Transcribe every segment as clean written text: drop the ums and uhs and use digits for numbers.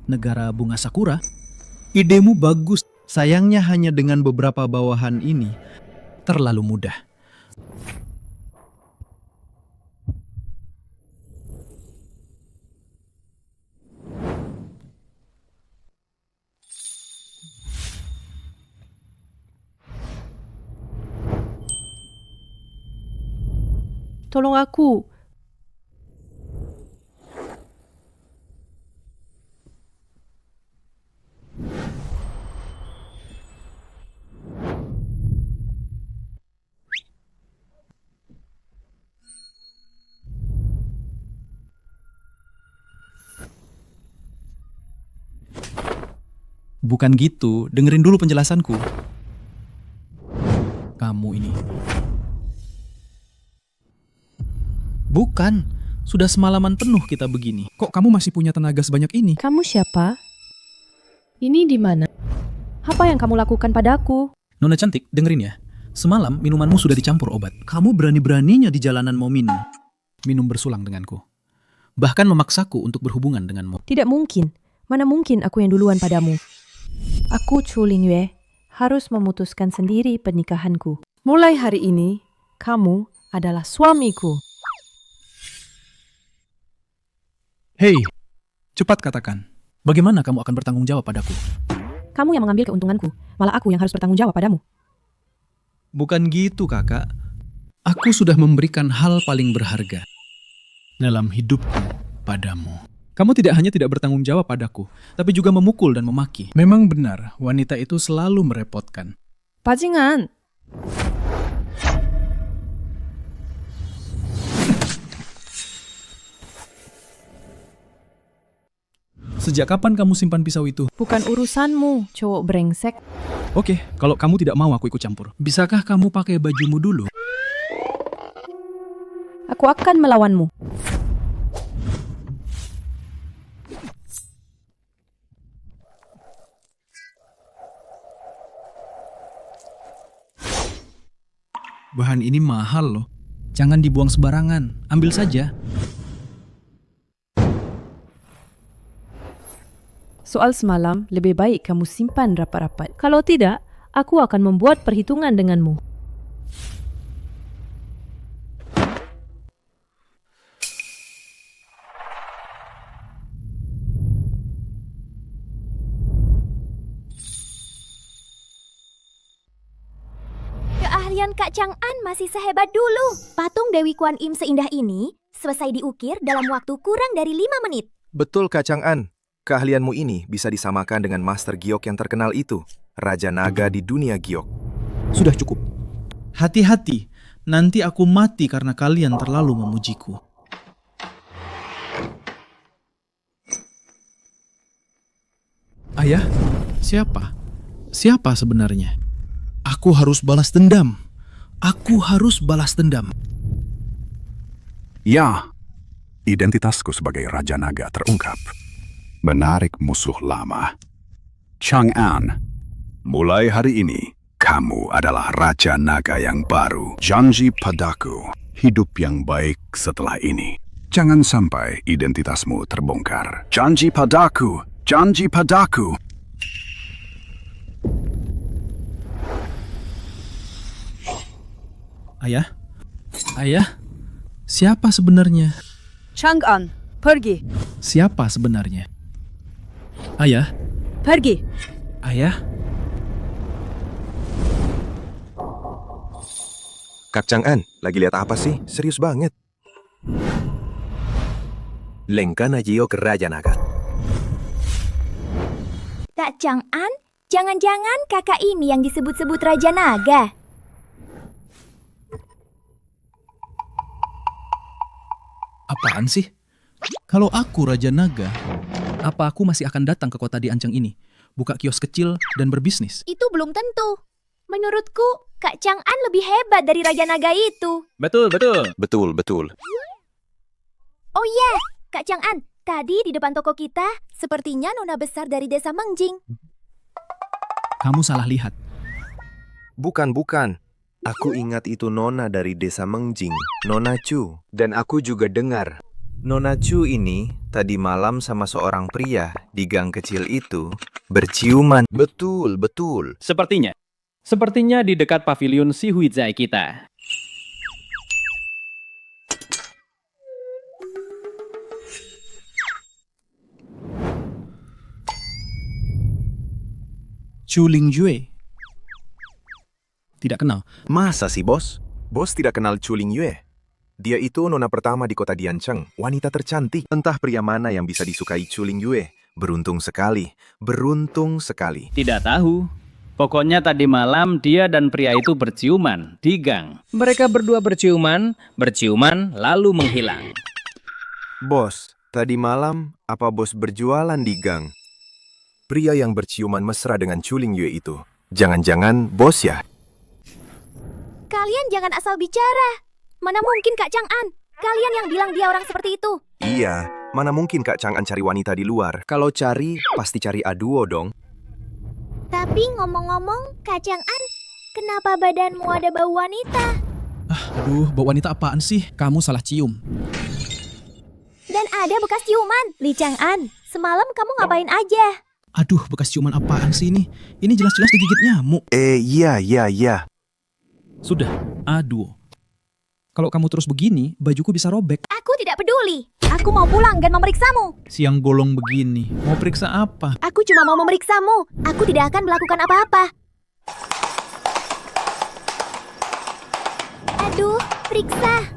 negara bunga sakura. Idemu bagus. Sayangnya hanya dengan beberapa bawahan ini. Terlalu mudah. Tolong aku. Bukan gitu, dengerin dulu penjelasanku. Kamu ini. Bukan, sudah semalaman penuh kita begini. Kok kamu masih punya tenaga sebanyak ini? Kamu siapa? Ini di mana? Apa yang kamu lakukan padaku? Nona cantik, dengerin ya. Semalam minumanmu sudah dicampur obat. Kamu berani-beraninya di jalanan mau minum. Minum bersulang denganku. Bahkan memaksaku untuk berhubungan denganmu. Tidak mungkin. Mana mungkin aku yang duluan padamu? Aku Chu Lingyue harus memutuskan sendiri pernikahanku. Mulai hari ini, kamu adalah suamiku. Hei, cepat katakan. Bagaimana kamu akan bertanggung jawab padaku? Kamu yang mengambil keuntunganku, malah aku yang harus bertanggung jawab padamu. Bukan gitu, kakak. Aku sudah memberikan hal paling berharga dalam hidupku padamu. Kamu tidak hanya tidak bertanggung jawab padaku, tapi juga memukul dan memaki. Memang benar, wanita itu selalu merepotkan. Bajingan! Sejak kapan kamu simpan pisau itu? Bukan urusanmu, cowok brengsek. Oke, kalau kamu tidak mau aku ikut campur. Bisakah kamu pakai bajumu dulu? Aku akan melawanmu. Bahan ini mahal loh. Jangan dibuang sembarangan. Ambil saja. Soal semalam, lebih baik kamu simpan rapat-rapat. Kalau tidak, aku akan membuat perhitungan denganmu. Keahlian Kak Chang'an masih sehebat dulu. Patung Dewi Kuan Im seindah ini selesai diukir dalam waktu kurang dari 5 menit. Betul, Kak Chang'an. Keahlianmu ini bisa disamakan dengan Master Giok yang terkenal itu, Raja Naga di dunia Giok. Sudah cukup. Hati-hati, nanti aku mati karena kalian terlalu memujiku. Ayah, siapa? Siapa sebenarnya? Aku harus balas dendam. Aku harus balas dendam. Ya, identitasku sebagai Raja Naga terungkap. Menarik musuh lama. Chang'an, mulai hari ini, kamu adalah Raja Naga yang baru. Janji padaku, hidup yang baik setelah ini. Jangan sampai identitasmu terbongkar. Janji padaku, janji padaku. Ayah? Ayah? Siapa sebenarnya? Chang'an, pergi, Siapa sebenarnya? Ayah? pergi. Ayah? Kak Chang'an, lagi lihat apa sih? Serius banget. Lengkana Giok Raja Naga. Kak Chang'an, jangan-jangan kakak ini yang disebut-sebut Raja Naga. Apaan sih? Kalau aku Raja Naga, apa aku masih akan datang ke kota di Ancang ini, buka kios kecil dan berbisnis? Itu belum tentu. Menurutku, Kak Chang'an lebih hebat dari Raja Naga itu. Betul, betul. Betul, betul. Oh iya, Kak Chang'an, tadi di depan toko kita, sepertinya nona besar dari desa Mengjing. Kamu salah lihat. Bukan. Aku ingat itu nona dari desa Mengjing, Nona Chu. Dan aku juga dengar Nona Chu ini tadi malam sama seorang pria di gang kecil itu berciuman. Betul, betul. Sepertinya di dekat pavilion Si Huizai kita. Chu Lingjue. Tidak kenal. Masa sih, Bos? Bos tidak kenal Chu Lingyue? Dia itu nona pertama di kota Diancheng, wanita tercantik. Entah pria mana yang bisa disukai Chu Lingyue. Beruntung sekali, beruntung sekali. Tidak tahu. Pokoknya tadi malam dia dan pria itu berciuman di gang. Mereka berdua berciuman lalu menghilang. Bos, tadi malam apa bos berjualan di gang? Pria yang berciuman mesra dengan Chu Lingyue itu. Jangan-jangan bos ya? Kalian jangan asal bicara. Mana mungkin Kak Chang'an? Kalian yang bilang dia orang seperti itu. Iya, mana mungkin Kak Chang'an cari wanita di luar? Kalau cari, pasti cari aduo dong. Tapi ngomong-ngomong, Kak Chang'an, kenapa badanmu ada bau wanita? Aduh, bau wanita apaan sih? Kamu salah cium. Dan ada bekas ciuman. Li Chang'an, semalam kamu ngapain aja? Aduh, bekas ciuman apaan sih ini? Ini jelas-jelas digigit nyamuk. Iya. Sudah, aduh. Kalau kamu terus begini, bajuku bisa robek. Aku tidak peduli. Aku mau pulang dan memeriksamu. Siang bolong begini, mau periksa apa? Aku cuma mau memeriksamu. Aku tidak akan melakukan apa-apa. Aduh, periksa.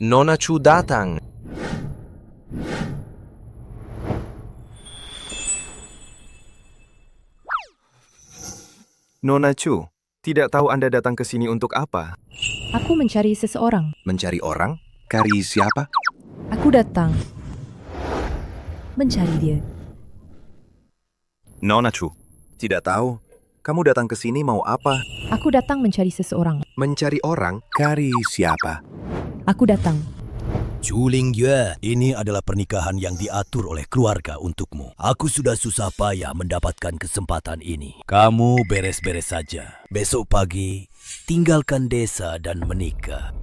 Nona Chu datang. Nona Chu, tidak tahu Anda datang ke sini untuk apa? Aku mencari seseorang. Mencari orang? Cari siapa? Aku datang mencari dia. Nona Chu, tidak tahu. Kamu datang ke sini mau apa? Aku datang mencari seseorang. Mencari orang? Cari siapa? Aku datang. Chu Lingyue, ini adalah pernikahan yang diatur oleh keluarga untukmu. Aku sudah susah payah mendapatkan kesempatan ini. Kamu beres-beres saja. Besok pagi, tinggalkan desa dan menikah.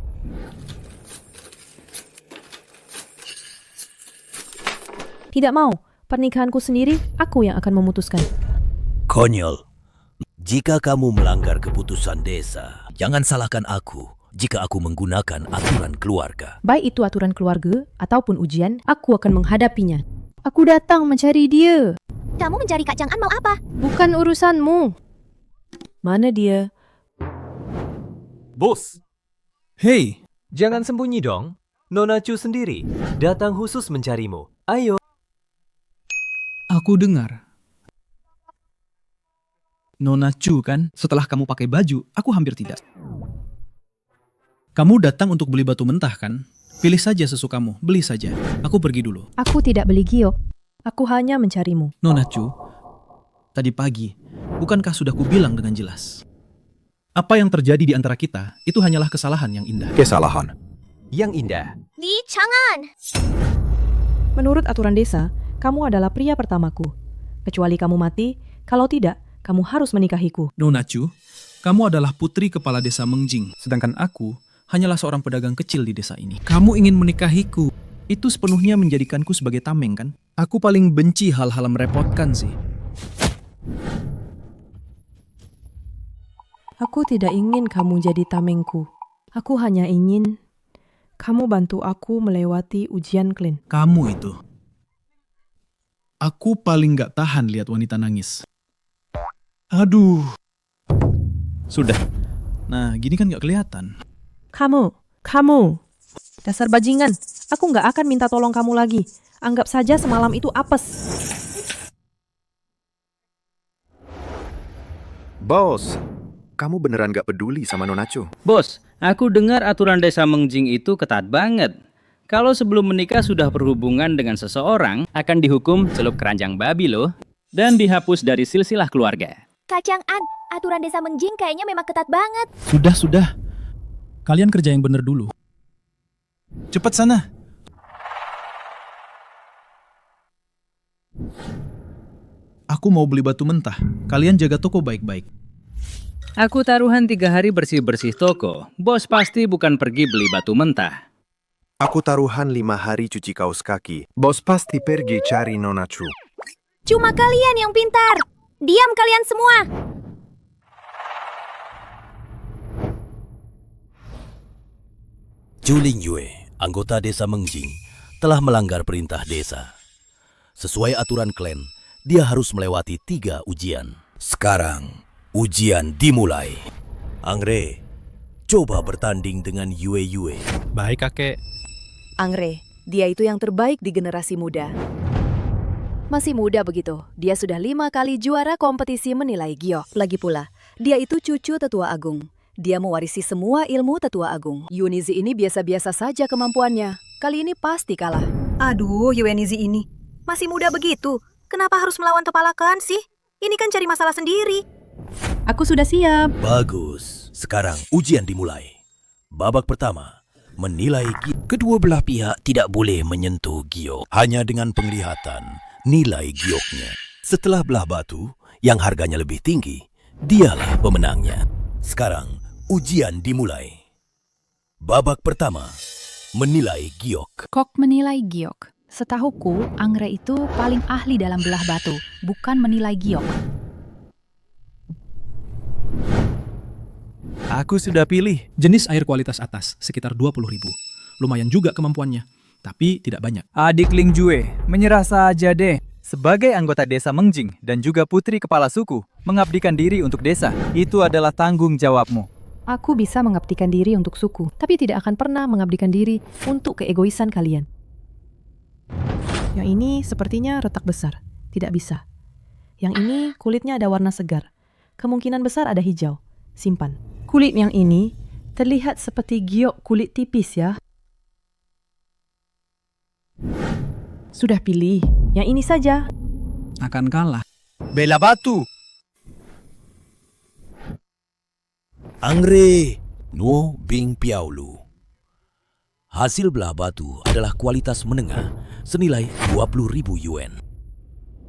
Tidak mau. Pernikahanku sendiri, aku yang akan memutuskan. Konyol. Jika kamu melanggar keputusan desa, jangan salahkan aku. Jika aku menggunakan aturan keluarga. Baik itu aturan keluarga ataupun ujian, aku akan menghadapinya. Aku datang mencari dia. Kamu mencari Kak Chang'an mau apa? Bukan urusanmu. Mana dia? Bos, Hei, jangan sembunyi dong. Nona Chu sendiri datang khusus mencarimu. Ayo. aku dengar. Nona Chu kan? Setelah kamu pakai baju, aku hampir tidak. Kamu datang untuk beli batu mentah kan? Pilih saja sesukamu, beli saja. Aku pergi dulu. Aku tidak beli giok. Aku hanya mencarimu. Nona Chu, tadi pagi, bukankah sudah kubilang dengan jelas? Apa yang terjadi di antara kita, itu hanyalah kesalahan yang indah. Kesalahan. Yang indah. Li Chang'an. Menurut aturan desa, kamu adalah pria pertamaku. Kecuali kamu mati, kalau tidak, kamu harus menikahiku. Nona Chu, kamu adalah putri kepala desa Mengjing, sedangkan aku hanyalah seorang pedagang kecil di desa ini. Kamu ingin menikahiku. Itu sepenuhnya menjadikanku sebagai tameng kan? Aku paling benci hal-hal merepotkan sih. Aku tidak ingin kamu jadi tamengku. Aku hanya ingin kamu bantu aku melewati ujian Klin. Kamu itu. Aku paling gak tahan lihat wanita nangis. Aduh. Sudah. Nah, gini kan gak kelihatan. Kamu. Dasar bajingan. Aku nggak akan minta tolong kamu lagi. Anggap saja semalam itu apes. Bos, kamu beneran gak peduli sama Nona Chu? Bos, aku dengar aturan desa Mengjing itu ketat banget. Kalau sebelum menikah sudah berhubungan dengan seseorang, akan dihukum celup keranjang babi loh. Dan dihapus dari silsilah keluarga. Kak Chang'an, aturan desa Mengjing kayaknya memang ketat banget. Sudah. Kalian kerja yang bener dulu. Cepat sana. Aku mau beli batu mentah. Kalian jaga toko baik-baik. Aku taruhan 3 hari bersih-bersih toko. Bos pasti bukan pergi beli batu mentah. Aku taruhan 5 hari cuci kaos kaki. Bos pasti pergi cari Nona Chu. Cuma kalian yang pintar. Diam kalian semua. Chuling Yue, anggota desa Mengjing, telah melanggar perintah desa. Sesuai aturan klan, dia harus melewati 3 ujian. Sekarang, ujian dimulai. Angre, coba bertanding dengan Yue. Baik, kakek. Angre, dia itu yang terbaik di generasi muda. Masih muda begitu, dia sudah 5 kali juara kompetisi menilai giok. Lagi pula, dia itu cucu Tetua Agung. Dia mewarisi semua ilmu Tetua Agung. Yunizi ini biasa-biasa saja kemampuannya. Kali ini pasti kalah. Aduh, Yunizi ini. Masih muda begitu. Kenapa harus melawan Topalakan sih? Ini kan cari masalah sendiri. Aku sudah siap. Bagus, sekarang ujian dimulai. Babak pertama, menilai giok. Kedua belah pihak tidak boleh menyentuh giok. Hanya dengan penglihatan, nilai gioknya. Setelah belah batu, yang harganya lebih tinggi, dialah pemenangnya. Sekarang, ujian dimulai. Babak pertama, menilai giok. Kok menilai giok? Setahuku, Angre itu paling ahli dalam belah batu, bukan menilai giok. Aku sudah pilih. Jenis air kualitas atas, sekitar 20.000. Lumayan juga kemampuannya, tapi tidak banyak. Adik Ling Jue, menyerah saja deh. Sebagai anggota desa Mengjing dan juga putri kepala suku, mengabdikan diri untuk desa, itu adalah tanggung jawabmu. Aku bisa mengabdikan diri untuk suku, tapi tidak akan pernah mengabdikan diri untuk keegoisan kalian. Yang ini sepertinya retak besar. Tidak bisa. Yang ini kulitnya ada warna segar. Kemungkinan besar ada hijau. Simpan. Kulit yang ini terlihat seperti giok kulit tipis ya. Sudah pilih. Yang ini saja. Akan kalah. Bela batu. Angre, Nuo Bing Piaulu. Hasil belah batu adalah kualitas menengah senilai 20.000 yuan.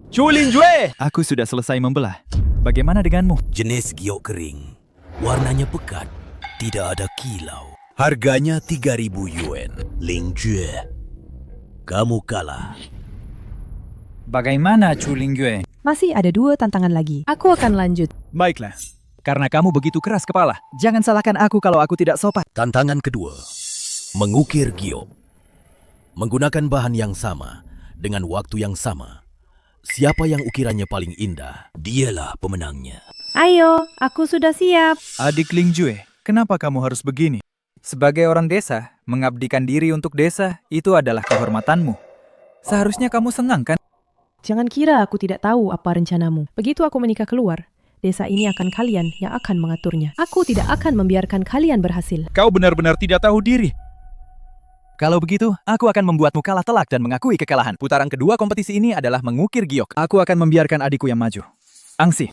Chuling Jue! Aku sudah selesai membelah. Bagaimana denganmu? Jenis giok kering. Warnanya pekat. Tidak ada kilau. Harganya 3.000 yuan. Ling Jue, kamu kalah. Bagaimana Chuling Jue? Masih ada 2 tantangan lagi. Aku akan lanjut. Baiklah. Karena kamu begitu keras kepala, jangan salahkan aku kalau aku tidak sopan. Tantangan kedua, mengukir giok. Menggunakan bahan yang sama, dengan waktu yang sama. Siapa yang ukirannya paling indah, dialah pemenangnya. Ayo, aku sudah siap. Adik Ling Jue, kenapa kamu harus begini? Sebagai orang desa, mengabdikan diri untuk desa, itu adalah kehormatanmu. Seharusnya kamu senang kan? Jangan kira aku tidak tahu apa rencanamu. Begitu aku menikah keluar, desa ini akan kalian yang akan mengaturnya. Aku tidak akan membiarkan kalian berhasil. Kau benar-benar tidak tahu diri. Kalau begitu, aku akan membuatmu kalah telak dan mengakui kekalahan. Putaran kedua kompetisi ini adalah mengukir giok. Aku akan membiarkan adikku yang maju. Angsi.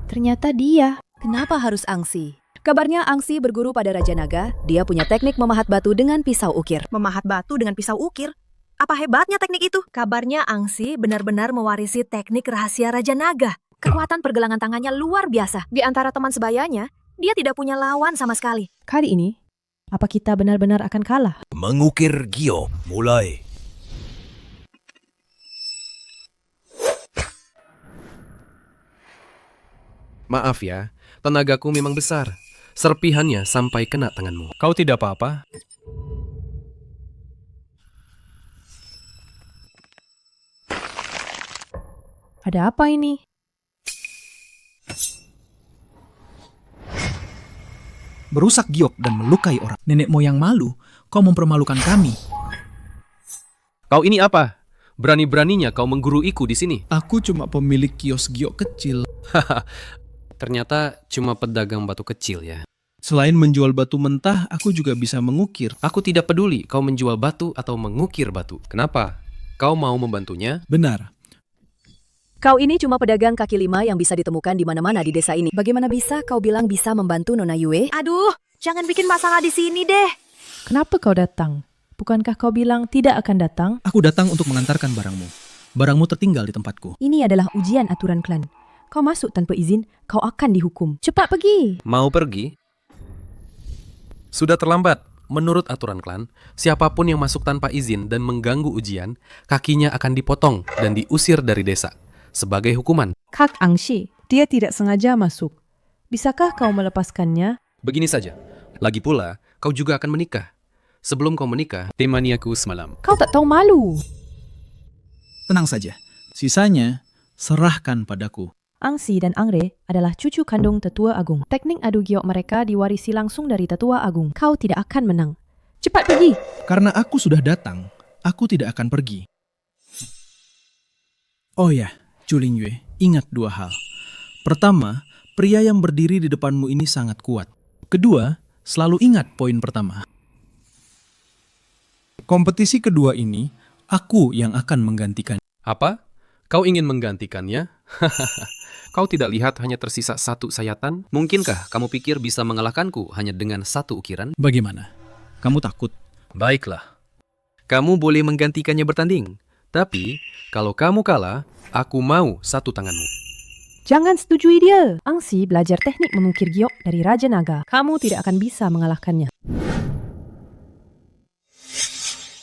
Ternyata dia. Kenapa harus Angsi? Kabarnya Angsi berguru pada Raja Naga. Dia punya teknik memahat batu dengan pisau ukir. Memahat batu dengan pisau ukir? Apa hebatnya teknik itu? Kabarnya Angsi benar-benar mewarisi teknik rahasia Raja Naga. Kekuatan pergelangan tangannya luar biasa. Di antara teman sebayanya, dia tidak punya lawan sama sekali. Kali ini, apa kita benar-benar akan kalah? Mengukir giok, mulai. Maaf ya, tenagaku memang besar. Serpihannya sampai kena tanganmu. Kau tidak apa-apa? Ada apa ini? Berusak giok dan melukai orang. Nenek moyang malu, kau mempermalukan kami. Kau ini apa? Berani-beraninya kau mengguruiku di sini. Aku cuma pemilik kios giok kecil. Ternyata cuma pedagang batu kecil ya. Selain menjual batu mentah, aku juga bisa mengukir. Aku tidak peduli kau menjual batu atau mengukir batu. Kenapa? Kau mau membantunya? Benar. Kau ini cuma pedagang kaki 5 yang bisa ditemukan di mana-mana di desa ini. Bagaimana bisa kau bilang bisa membantu Nona Yue? Aduh, jangan bikin masalah di sini deh. Kenapa kau datang? Bukankah kau bilang tidak akan datang? Aku datang untuk mengantarkan barangmu. Barangmu tertinggal di tempatku. Ini adalah ujian aturan klan. Kau masuk tanpa izin, kau akan dihukum. Cepat pergi. Mau pergi? Sudah terlambat. Menurut aturan klan, siapapun yang masuk tanpa izin dan mengganggu ujian, kakinya akan dipotong dan diusir dari desa. Sebagai hukuman. Kak Angshi, dia tidak sengaja masuk. Bisakah kau melepaskannya? Begini saja. Lagi pula, kau juga akan menikah. Sebelum kau menikah, temani aku semalam. Kau tak tahu malu. Tenang saja. Sisanya, serahkan padaku. Angsi dan Angre adalah cucu kandung Tetua Agung. Teknik adu giok mereka diwarisi langsung dari Tetua Agung. Kau tidak akan menang. Cepat pergi. Karena aku sudah datang, aku tidak akan pergi. Oh ya, Chuling Yue, ingat dua hal. Pertama, pria yang berdiri di depanmu ini sangat kuat. Kedua, selalu ingat poin pertama. Kompetisi kedua ini, aku yang akan menggantikan. Apa? Kau ingin menggantikannya? Kau tidak lihat hanya tersisa satu sayatan? Mungkinkah kamu pikir bisa mengalahkanku hanya dengan satu ukiran? Bagaimana? Kamu takut? Baiklah. Kamu boleh menggantikannya bertanding. Tapi, kalau kamu kalah, aku mau satu tanganmu. Jangan setujui dia. Angsi belajar teknik mengukir giok dari Raja Naga. Kamu tidak akan bisa mengalahkannya.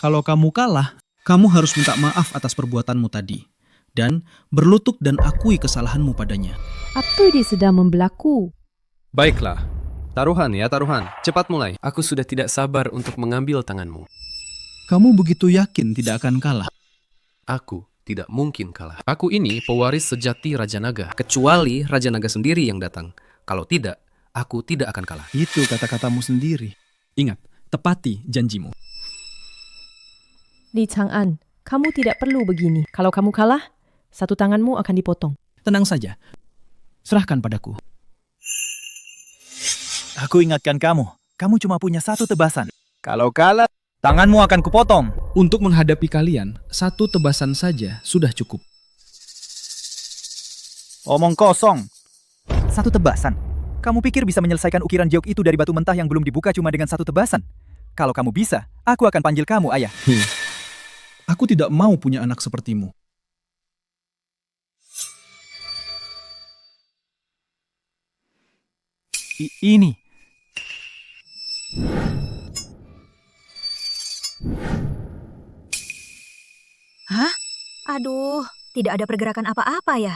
Kalau kamu kalah, kamu harus minta maaf atas perbuatanmu tadi. Dan berlutut dan akui kesalahanmu padanya. Apa dia sedang membelaku? Baiklah. Taruhan ya, taruhan. Cepat mulai. Aku sudah tidak sabar untuk mengambil tanganmu. Kamu begitu yakin tidak akan kalah? Aku tidak mungkin kalah. Aku ini pewaris sejati Raja Naga. Kecuali Raja Naga sendiri yang datang. Kalau tidak, aku tidak akan kalah. Itu kata-katamu sendiri. Ingat, tepati janjimu. Li Chang'an, kamu tidak perlu begini. Kalau kamu kalah, satu tanganmu akan dipotong. Tenang saja. Serahkan padaku. Aku ingatkan kamu. Kamu cuma punya satu tebasan. Kalau kalah, tanganmu akan kupotong. Untuk menghadapi kalian, satu tebasan saja sudah cukup. Omong kosong. Satu tebasan. Kamu pikir bisa menyelesaikan ukiran giok itu dari batu mentah yang belum dibuka cuma dengan satu tebasan? Kalau kamu bisa, aku akan panggil kamu, ayah. Aku tidak mau punya anak sepertimu. Ini. Hah? Aduh, tidak ada pergerakan apa-apa ya.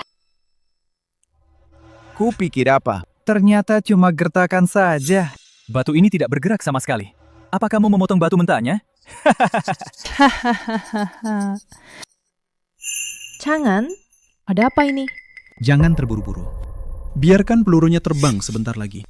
Kupikir apa? Ternyata cuma gertakan saja. Batu ini tidak bergerak sama sekali. Apa kamu memotong batu mentahnya? Jangan. Ada apa ini? Jangan terburu-buru. Biarkan pelurunya terbang sebentar lagi.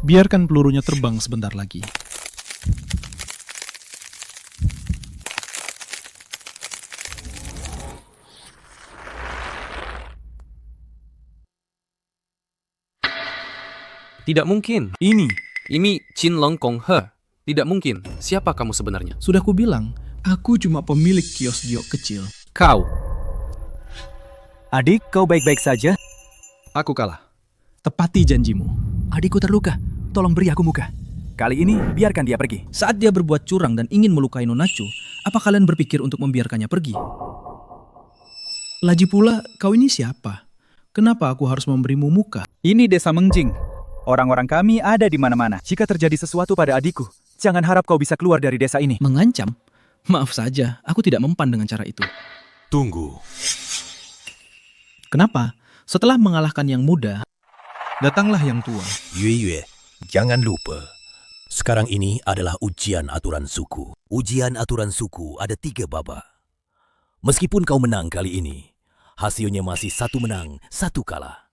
Biarkan pelurunya terbang sebentar lagi. Tidak mungkin. Ini Qin Long Kong He. Tidak mungkin. Siapa kamu sebenarnya? Sudah kubilang, aku cuma pemilik kios giok kecil. Kau. Adik, kau baik-baik saja? Aku kalah. Tepati janjimu. Adikku terluka. Tolong beri aku muka. Kali ini, biarkan dia pergi. Saat dia berbuat curang dan ingin melukai Nona Chu, apa kalian berpikir untuk membiarkannya pergi? Lagi pula, kau ini siapa? Kenapa aku harus memberimu muka? Ini desa Mengjing. Orang-orang kami ada di mana-mana. Jika terjadi sesuatu pada adikku, jangan harap kau bisa keluar dari desa ini. Mengancam? Maaf saja, aku tidak mempan dengan cara itu. Tunggu. Kenapa? Setelah mengalahkan yang muda, datanglah yang tua. Yue, jangan lupa. Sekarang ini adalah ujian aturan suku. Ujian aturan suku ada 3 babak. Meskipun kau menang kali ini, hasilnya masih 1 menang, 1 kalah.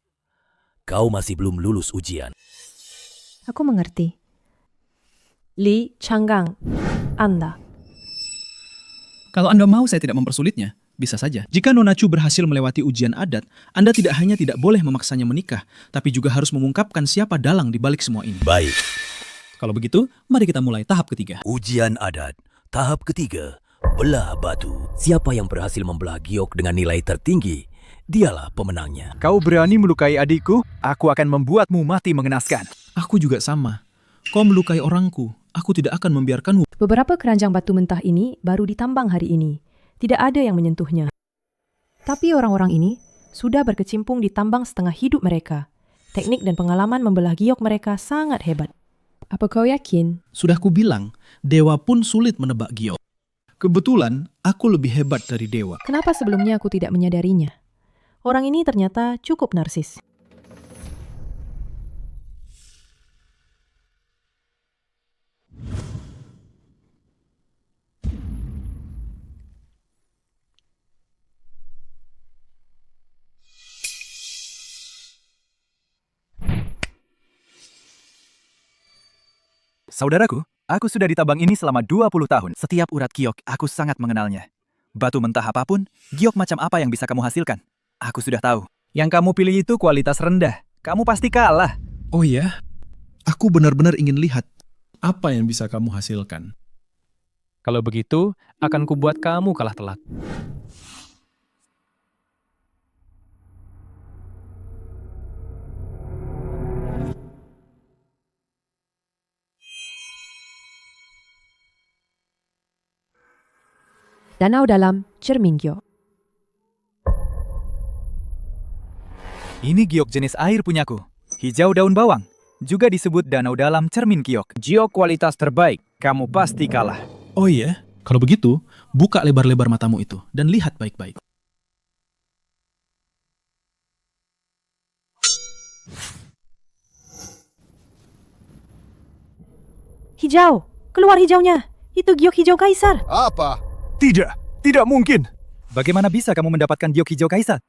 Kau masih belum lulus ujian. Aku mengerti. Li Changgang, Anda. Kalau Anda mau, saya tidak mempersulitnya. Bisa saja. Jika Nona Chu berhasil melewati ujian adat, Anda tidak hanya tidak boleh memaksanya menikah, tapi juga harus mengungkapkan siapa dalang di balik semua ini. Baik. Kalau begitu, mari kita mulai tahap ketiga. Ujian adat. Tahap ketiga. Belah batu. Siapa yang berhasil membelah giok dengan nilai tertinggi, dialah pemenangnya. Kau berani melukai adikku? Aku akan membuatmu mati mengenaskan. Aku juga sama. Kau melukai orangku, aku tidak akan membiarkanmu. Beberapa keranjang batu mentah ini baru ditambang hari ini. Tidak ada yang menyentuhnya. Tapi orang-orang ini sudah berkecimpung di tambang setengah hidup mereka. Teknik dan pengalaman membelah giok mereka sangat hebat. Apa kau yakin? Sudah kubilang, dewa pun sulit menebak giok. Kebetulan, aku lebih hebat dari dewa. Kenapa sebelumnya aku tidak menyadarinya? Orang ini ternyata cukup narsis. Saudaraku, aku sudah di tabang ini selama 20 tahun. Setiap urat giok, aku sangat mengenalnya. Batu mentah apapun, giok macam apa yang bisa kamu hasilkan? Aku sudah tahu. Yang kamu pilih itu kualitas rendah. Kamu pasti kalah. Oh ya? Aku benar-benar ingin lihat apa yang bisa kamu hasilkan. Kalau begitu, akan kubuat kamu kalah telak. Danau dalam cermin giok. Ini giok jenis air punyaku. Hijau daun bawang. Juga disebut danau dalam cermin giok. Giok kualitas terbaik. Kamu pasti kalah. Oh iya? Kalau begitu, buka lebar-lebar matamu itu dan lihat baik-baik. Hijau! Keluar hijaunya! Itu giok hijau kaisar! Apa? Tidak mungkin. Bagaimana bisa kamu mendapatkan giok hijau kaisar?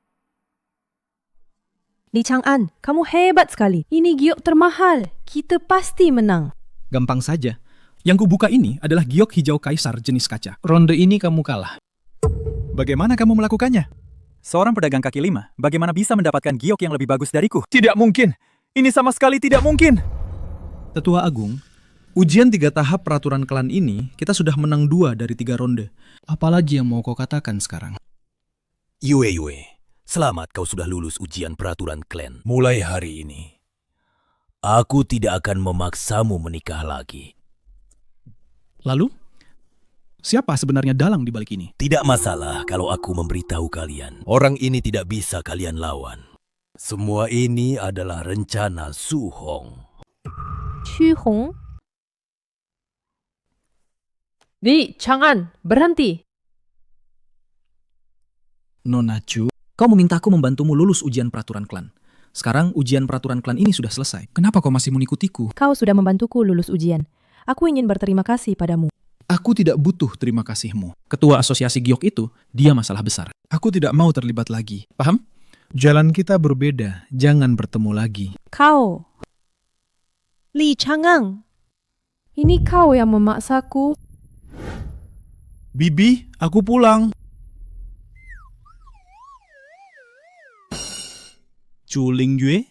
Li Chang'an, kamu hebat sekali. Ini giok termahal. Kita pasti menang. Gampang saja. Yang kubuka ini adalah giok hijau kaisar jenis kaca. Ronde ini kamu kalah. Bagaimana kamu melakukannya? Seorang pedagang kaki lima, bagaimana bisa mendapatkan giok yang lebih bagus dariku? Tidak mungkin. Ini sama sekali tidak mungkin. Tetua Agung, ujian 3 tahap peraturan klan ini, kita sudah menang 2 dari 3 ronde. Apalagi yang mau kau katakan sekarang? Yue, selamat kau sudah lulus ujian peraturan klan. Mulai hari ini, aku tidak akan memaksamu menikah lagi. Lalu, siapa sebenarnya dalang di balik ini? Tidak masalah kalau aku memberitahu kalian. Orang ini tidak bisa kalian lawan. Semua ini adalah rencana Su Hong. Xu Hong? Li Chang'an, berhenti. Nona Chu, kau memintaku membantumu lulus ujian peraturan klan. Sekarang ujian peraturan klan ini sudah selesai. Kenapa kau masih mengikutiku? Kau sudah membantuku lulus ujian. Aku ingin berterima kasih padamu. Aku tidak butuh terima kasihmu. Ketua asosiasi giok itu, dia masalah besar. Aku tidak mau terlibat lagi. Paham? Jalan kita berbeda. Jangan bertemu lagi. Kau. Li Chang'an. Ini kau yang memaksaku. Bibi, aku pulang. Chu Lingyue?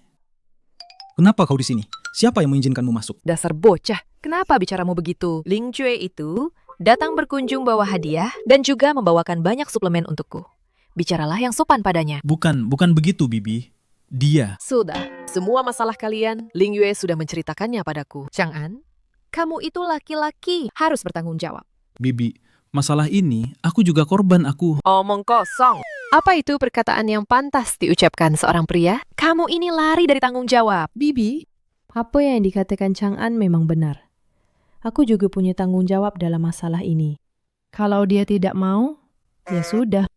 Kenapa kau di sini? Siapa yang mengizinkanmu masuk? Dasar bocah, kenapa bicaramu begitu? Ling Jue itu datang berkunjung bawa hadiah dan juga membawakan banyak suplemen untukku. Bicaralah yang sopan padanya. Bukan begitu, Bibi. Dia. Sudah, semua masalah kalian, Ling Yue sudah menceritakannya padaku. Chang'an, kamu itu laki-laki, harus bertanggung jawab. Bibi, masalah ini, aku juga korban aku. Omong kosong. Apa itu perkataan yang pantas diucapkan seorang pria? Kamu ini lari dari tanggung jawab. Bibi, apa yang dikatakan Chang'an memang benar. Aku juga punya tanggung jawab dalam masalah ini. Kalau dia tidak mau, ya sudah.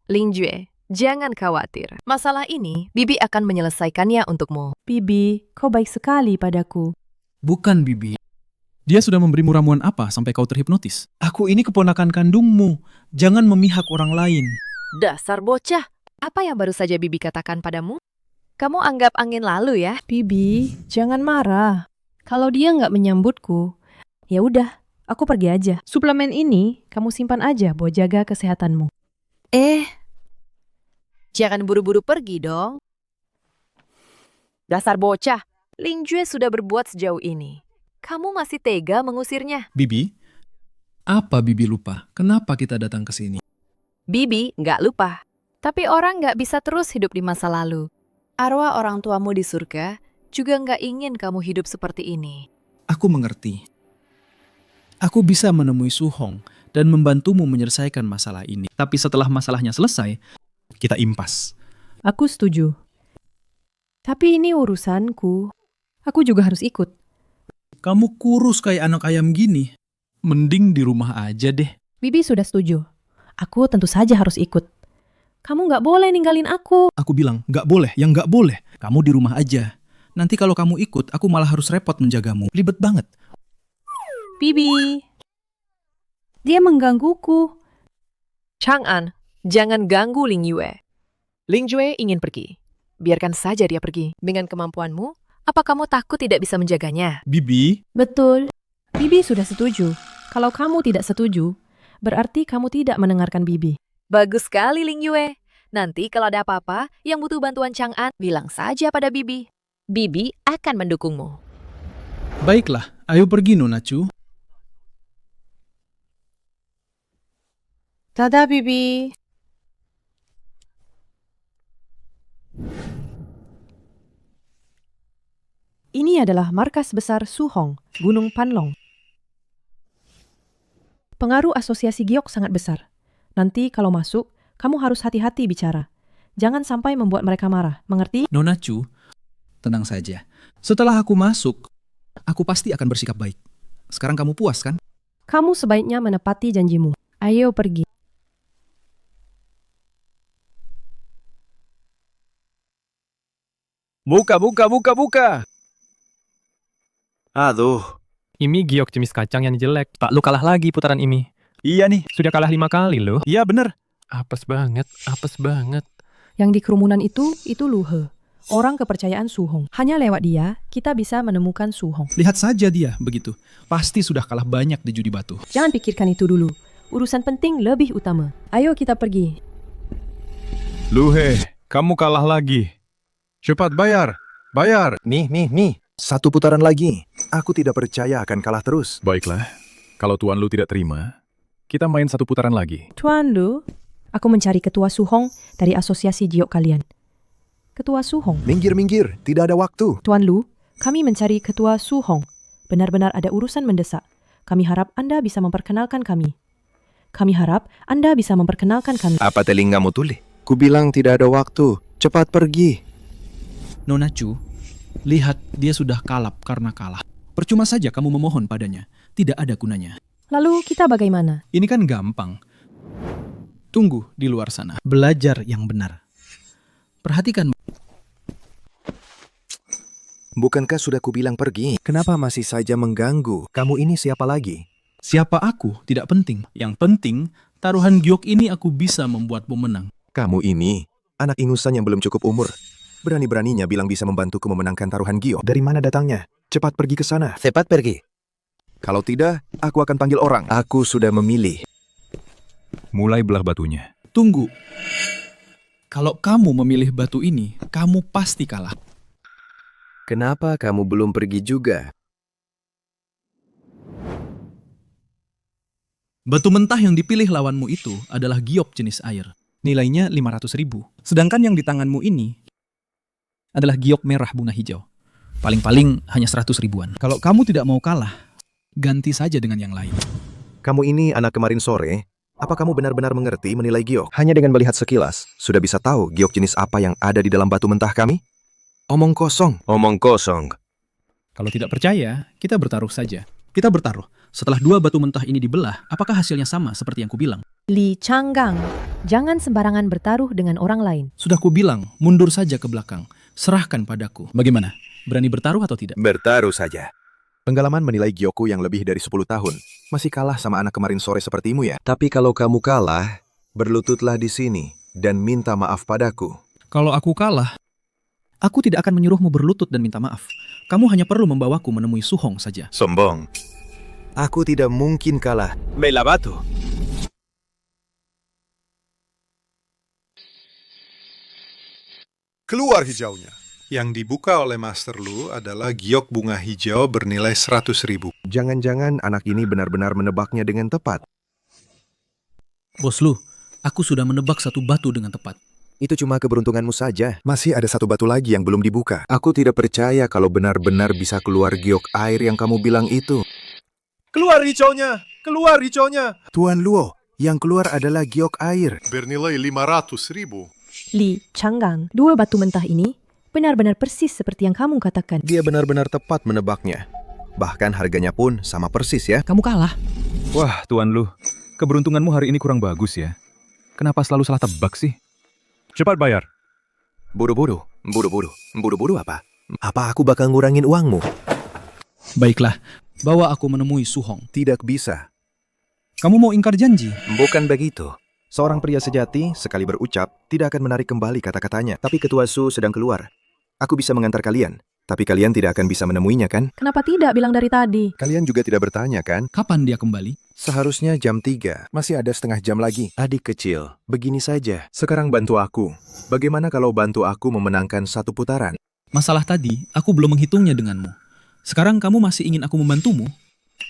Ling Jue, jangan khawatir. Masalah ini, Bibi akan menyelesaikannya untukmu. Bibi, kau baik sekali padaku. Bukan, Bibi. Dia sudah memberimu ramuan apa sampai kau terhipnotis? Aku ini keponakan kandungmu. Jangan memihak orang lain. Dasar bocah. Apa yang baru saja Bibi katakan padamu? Kamu anggap angin lalu ya? Bibi, jangan marah. Kalau dia nggak menyambutku, ya udah, aku pergi aja. Suplemen ini kamu simpan aja buat jaga kesehatanmu. Jangan buru-buru pergi dong. Dasar bocah. Ling Jue sudah berbuat sejauh ini. Kamu masih tega mengusirnya? Bibi, apa Bibi lupa? Kenapa kita datang ke sini? Bibi nggak lupa. Tapi orang nggak bisa terus hidup di masa lalu. Arwah orang tuamu di surga juga nggak ingin kamu hidup seperti ini. Aku mengerti. Aku bisa menemui Su Hong dan membantumu menyelesaikan masalah ini. Tapi setelah masalahnya selesai, kita impas. Aku setuju. Tapi ini urusanku. Aku juga harus ikut. Kamu kurus kayak anak ayam gini. Mending di rumah aja deh. Bibi sudah setuju. Aku tentu saja harus ikut. Kamu nggak boleh ninggalin aku. Aku bilang, nggak boleh, yang nggak boleh. Kamu di rumah aja. Nanti kalau kamu ikut, aku malah harus repot menjagamu. Ribet banget. Bibi. Dia menggangguku. Chang'an, jangan ganggu Ling Yue. Ling Yue ingin pergi. Biarkan saja dia pergi. Dengan kemampuanmu, apa kamu takut tidak bisa menjaganya? Bibi? Betul. Bibi sudah setuju. Kalau kamu tidak setuju, berarti kamu tidak mendengarkan Bibi. Bagus sekali Ling Yue. Nanti kalau ada apa-apa yang butuh bantuan Chang'an, bilang saja pada Bibi. Bibi akan mendukungmu. Baiklah, ayo pergi Nona Chu. Dadah Bibi. Ini adalah markas besar Su Hong, Gunung Panlong. Pengaruh asosiasi giok sangat besar. Nanti kalau masuk, kamu harus hati-hati bicara. Jangan sampai membuat mereka marah, mengerti? Nona Chu, tenang saja. Setelah aku masuk, aku pasti akan bersikap baik. Sekarang kamu puas kan? Kamu sebaiknya menepati janjimu. Ayo pergi. Buka. Aduh. Ini giok jenis kacang yang jelek. Pak, lu kalah lagi putaran ini. Iya nih. Sudah kalah 5 kali loh. Iya bener. Apes banget. Yang di kerumunan itu Lu He, orang kepercayaan Su Hong. Hanya lewat dia, kita bisa menemukan Su Hong. Lihat saja dia, begitu. Pasti sudah kalah banyak di judi batu. Jangan pikirkan itu dulu. Urusan penting lebih utama. Ayo kita pergi. Lu He, kamu kalah lagi. Cepat bayar. Nih. 1 putaran lagi. Aku tidak percaya akan kalah terus. Baiklah, kalau Tuan Lu tidak terima, kita main 1 putaran lagi. Tuan Lu, aku mencari ketua Su Hong dari asosiasi giok kalian. Ketua Su Hong. Minggir, tidak ada waktu. Tuan Lu, kami mencari ketua Su Hong. Benar-benar ada urusan mendesak. Kami harap Anda bisa memperkenalkan kami. Apa telingamu tuli? Ku bilang tidak ada waktu. Cepat pergi. Nona Chu, lihat dia sudah kalap karena kalah. Percuma saja kamu memohon padanya. Tidak ada gunanya. Lalu kita bagaimana? Ini kan gampang. Tunggu di luar sana. Belajar yang benar. Perhatikan. Bukankah sudah kubilang pergi? Kenapa masih saja mengganggu? Kamu ini siapa lagi? Siapa aku tidak penting. Yang penting, taruhan giok ini aku bisa membuatmu menang. Kamu ini, anak ingusan yang belum cukup umur. Berani-beraninya bilang bisa membantuku memenangkan taruhan giok. Dari mana datangnya? Cepat pergi ke sana. Cepat pergi. Kalau tidak, aku akan panggil orang. Aku sudah memilih. Mulai belah batunya. Tunggu. Kalau kamu memilih batu ini, kamu pasti kalah. Kenapa kamu belum pergi juga? Batu mentah yang dipilih lawanmu itu adalah giok jenis air. Nilainya 500.000. Sedangkan yang di tanganmu ini adalah giok merah bunga hijau. Paling-paling hanya 100.000-an. Kalau kamu tidak mau kalah, ganti saja dengan yang lain. Kamu ini anak kemarin sore. Apa kamu benar-benar mengerti menilai giok? Hanya dengan melihat sekilas, sudah bisa tahu giok jenis apa yang ada di dalam batu mentah kami? Omong kosong. Kalau tidak percaya, kita bertaruh saja. Kita bertaruh. Setelah 2 batu mentah ini dibelah, apakah hasilnya sama seperti yang kubilang? Li Changgang, jangan sembarangan bertaruh dengan orang lain. Sudah kubilang, mundur saja ke belakang. Serahkan padaku. Bagaimana? Berani bertaruh atau tidak? Bertaruh saja. Pengalaman menilai giokku yang lebih dari 10 tahun. Masih kalah sama anak kemarin sore sepertimu ya? Tapi kalau kamu kalah, berlututlah di sini dan minta maaf padaku. Kalau aku kalah, aku tidak akan menyuruhmu berlutut dan minta maaf. Kamu hanya perlu membawaku menemui Su Hong saja. Sombong. Aku tidak mungkin kalah. Bela batu. Keluar hijaunya. Yang dibuka oleh Master Lu adalah giok bunga hijau bernilai 100.000. Jangan-jangan anak ini benar-benar menebaknya dengan tepat. Bos Lu, aku sudah menebak 1 batu dengan tepat. Itu cuma keberuntunganmu saja. Masih ada satu batu lagi yang belum dibuka. Aku tidak percaya kalau benar-benar bisa keluar giok air yang kamu bilang itu. Keluar hijaunya! Keluar hijaunya! Tuan Luo, yang keluar adalah giok air. Bernilai 500.000. Li Changgang, 2 batu mentah ini benar-benar persis seperti yang kamu katakan. Dia benar-benar tepat menebaknya. Bahkan harganya pun sama persis ya. Kamu kalah. Wah, Tuan Lu, keberuntunganmu hari ini kurang bagus ya. Kenapa selalu salah tebak sih? Cepat bayar. Buru-buru apa? Apa aku bakal ngurangin uangmu? Baiklah, bawa aku menemui Su Hong. Tidak bisa. Kamu mau ingkar janji? Bukan begitu. Seorang pria sejati, sekali berucap, tidak akan menarik kembali kata-katanya. Tapi Ketua Su sedang keluar. Aku bisa mengantar kalian. Tapi kalian tidak akan bisa menemuinya kan? Kenapa tidak bilang dari tadi? Kalian juga tidak bertanya kan? Kapan dia kembali? Seharusnya jam 3. Masih ada setengah jam lagi. Adik kecil, begini saja. Sekarang bantu aku. Bagaimana kalau bantu aku memenangkan 1 putaran? Masalah tadi, aku belum menghitungnya denganmu. Sekarang kamu masih ingin aku membantumu?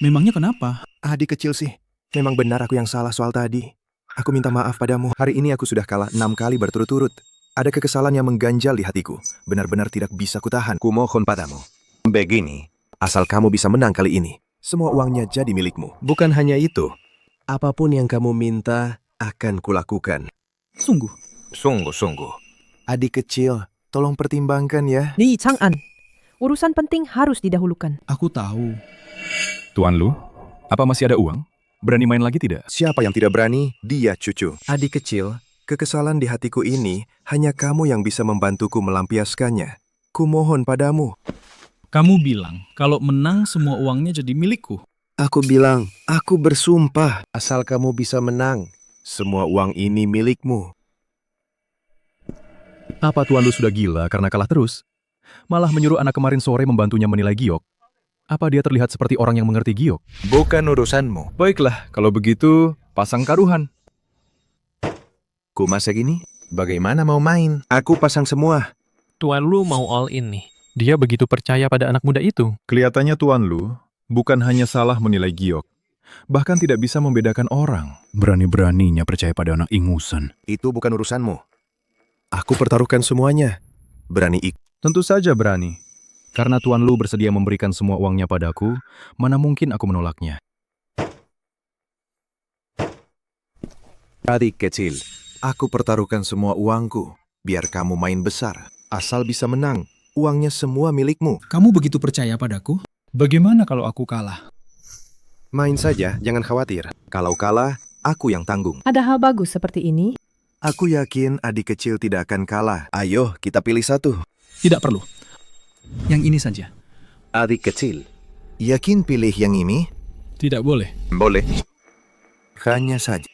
Memangnya kenapa? Adik kecil sih. Memang benar aku yang salah soal tadi. Aku minta maaf padamu. Hari ini aku sudah kalah 6 kali berturut-turut. Ada kekesalan yang mengganjal di hatiku. Benar-benar tidak bisa kutahan. Kumohon padamu. Begini, asal kamu bisa menang kali ini, semua uangnya jadi milikmu. Bukan hanya itu. Apapun yang kamu minta, akan kulakukan. Sungguh? Sungguh. Adik kecil, tolong pertimbangkan ya. Li Chang'an, urusan penting harus didahulukan. Aku tahu. Tuan Lu, apa masih ada uang? Berani main lagi tidak? Siapa yang tidak berani? Dia cucu. Adik kecil, kekesalan di hatiku ini hanya kamu yang bisa membantuku melampiaskannya. Kumohon padamu. Kamu bilang kalau menang semua uangnya jadi milikku. Aku bilang, aku bersumpah asal kamu bisa menang, semua uang ini milikmu. Apa Tuan Lu sudah gila karena kalah terus? Malah menyuruh anak kemarin sore membantunya menilai giok. Apa dia terlihat seperti orang yang mengerti giok? Bukan urusanmu. Baiklah, kalau begitu pasang taruhan. Ku masa gini? Bagaimana mau main? Aku pasang semua. Tuan Lu mau all in nih. Dia begitu percaya pada anak muda itu. Kelihatannya Tuan Lu bukan hanya salah menilai giok, bahkan tidak bisa membedakan orang. Berani-beraninya percaya pada anak ingusan. Itu bukan urusanmu. Aku pertaruhkan semuanya. Berani Tentu saja berani. Karena Tuan Lu bersedia memberikan semua uangnya padaku, mana mungkin aku menolaknya. Adik kecil, aku pertaruhkan semua uangku. Biar kamu main besar. Asal bisa menang, uangnya semua milikmu. Kamu begitu percaya padaku? Bagaimana kalau aku kalah? Main saja, jangan khawatir. Kalau kalah, aku yang tanggung. Ada hal bagus seperti ini? Aku yakin adik kecil tidak akan kalah. Ayo, kita pilih satu. Tidak perlu. Yang ini saja. Adik kecil, yakin pilih yang ini? Tidak boleh. Boleh. Hanya saja.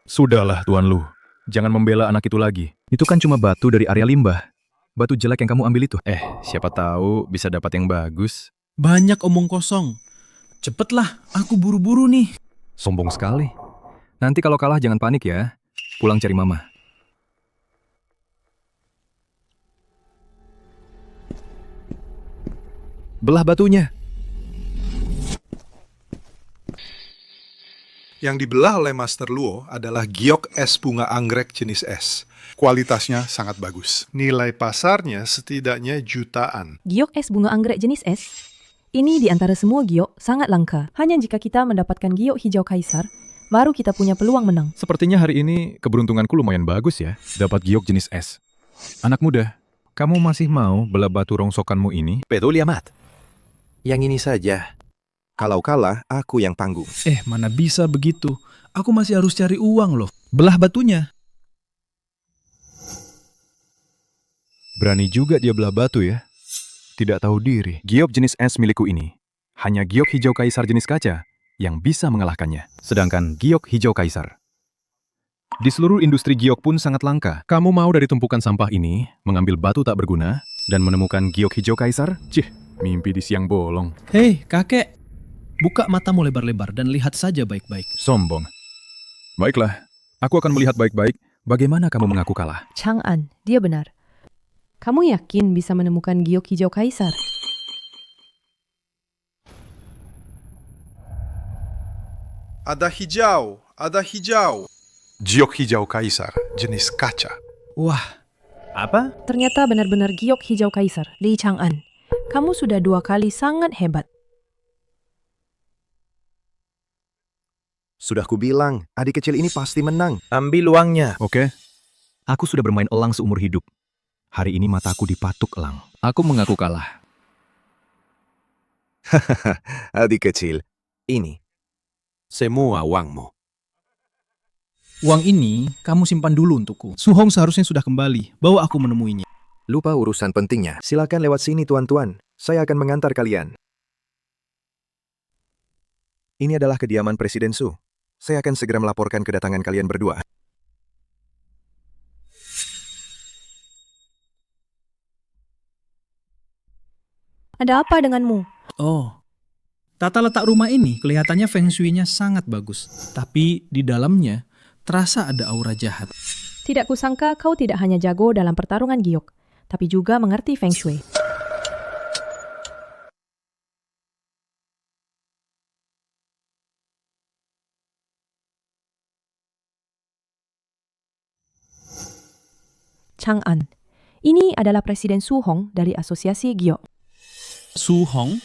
Sudahlah Tuan Lu, jangan membela anak itu lagi. Itu kan cuma batu dari area limbah. Batu jelek yang kamu ambil itu. Siapa tahu bisa dapat yang bagus. Banyak omong kosong. Cepetlah, aku buru-buru nih. Sombong sekali. Nanti kalau kalah jangan panik ya. Pulang cari mama. Belah batunya. Yang dibelah oleh Master Luo adalah giok es bunga anggrek jenis es. Kualitasnya sangat bagus. Nilai pasarnya setidaknya jutaan. Giok es bunga anggrek jenis es? Ini di antara semua giok sangat langka. Hanya jika kita mendapatkan giok hijau kaisar, baru kita punya peluang menang. Sepertinya hari ini keberuntunganku lumayan bagus ya. Dapat giok jenis es. Anak muda, kamu masih mau belah batu rongsokanmu ini? Peduli amat. Yang ini saja. Kalau kalah, aku yang tanggung. Mana bisa begitu? Aku masih harus cari uang loh. Belah batunya. Berani juga dia belah batu ya. Tidak tahu diri. Giok jenis es milikku ini. Hanya giok hijau kaisar jenis kaca yang bisa mengalahkannya. Sedangkan giok hijau kaisar di seluruh industri giok pun sangat langka. Kamu mau dari tumpukan sampah ini mengambil batu tak berguna dan menemukan giok hijau kaisar? Mimpi di siang bolong. Hei, kakek. Buka matamu lebar-lebar dan lihat saja baik-baik. Sombong. Baiklah, aku akan melihat baik-baik bagaimana kamu mengaku kalah. Chang'an, dia benar. Kamu yakin bisa menemukan giok hijau kaisar? Ada hijau. Giok hijau kaisar jenis kaca. Wah, apa? Ternyata benar-benar giok hijau kaisar, Li Chang'an. Kamu sudah 2 kali sangat hebat. Sudah kubilang, adik kecil ini pasti menang. Ambil uangnya. Oke. Aku sudah bermain elang seumur hidup. Hari ini mataku dipatuk elang. Aku mengaku kalah. Adik kecil, ini Semua uangmu. Uang ini kamu simpan dulu untukku. Su Hong seharusnya sudah kembali. Bawa aku menemuinya. lupa urusan pentingnya. Silakan lewat sini tuan-tuan. Saya akan mengantar kalian. Ini adalah kediaman Presiden Su. Saya akan segera melaporkan kedatangan kalian berdua. Ada apa denganmu? Oh, tata letak rumah ini kelihatannya feng shui-nya sangat bagus. Tapi di dalamnya terasa ada aura jahat. Tidak kusangka kau tidak hanya jago dalam pertarungan giok, tapi juga mengerti feng shui. Chang'an, ini adalah Presiden Su Hong dari Asosiasi Giok. Su Hong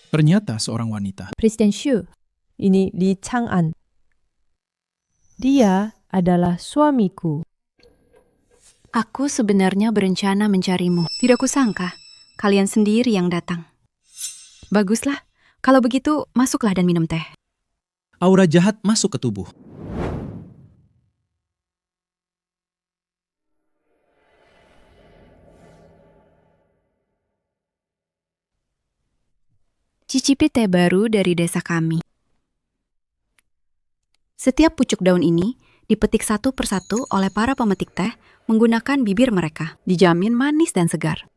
ternyata seorang wanita. Presiden Xu, ini Li Chang'an. Dia adalah suamiku. Aku sebenarnya berencana mencarimu. Tidak kusangka, kalian sendiri yang datang. Baguslah, kalau begitu masuklah dan minum teh. Aura jahat masuk ke tubuh. Cicipi teh baru dari desa kami. Setiap pucuk daun ini dipetik satu persatu oleh para pemetik teh menggunakan bibir mereka. Dijamin manis dan segar.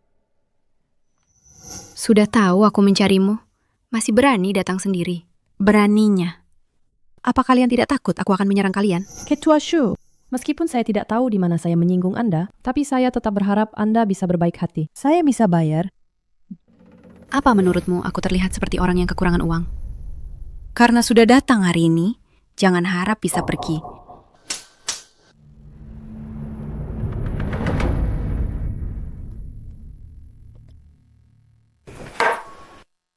Sudah tahu aku mencarimu, masih berani datang sendiri. Beraninya. Apa kalian tidak takut aku akan menyerang kalian? Ketua Shu, meskipun saya tidak tahu di mana saya menyinggung Anda, tapi saya tetap berharap Anda bisa berbaik hati. Saya bisa bayar. Apa menurutmu aku terlihat seperti orang yang kekurangan uang? Karena sudah datang hari ini, jangan harap bisa pergi.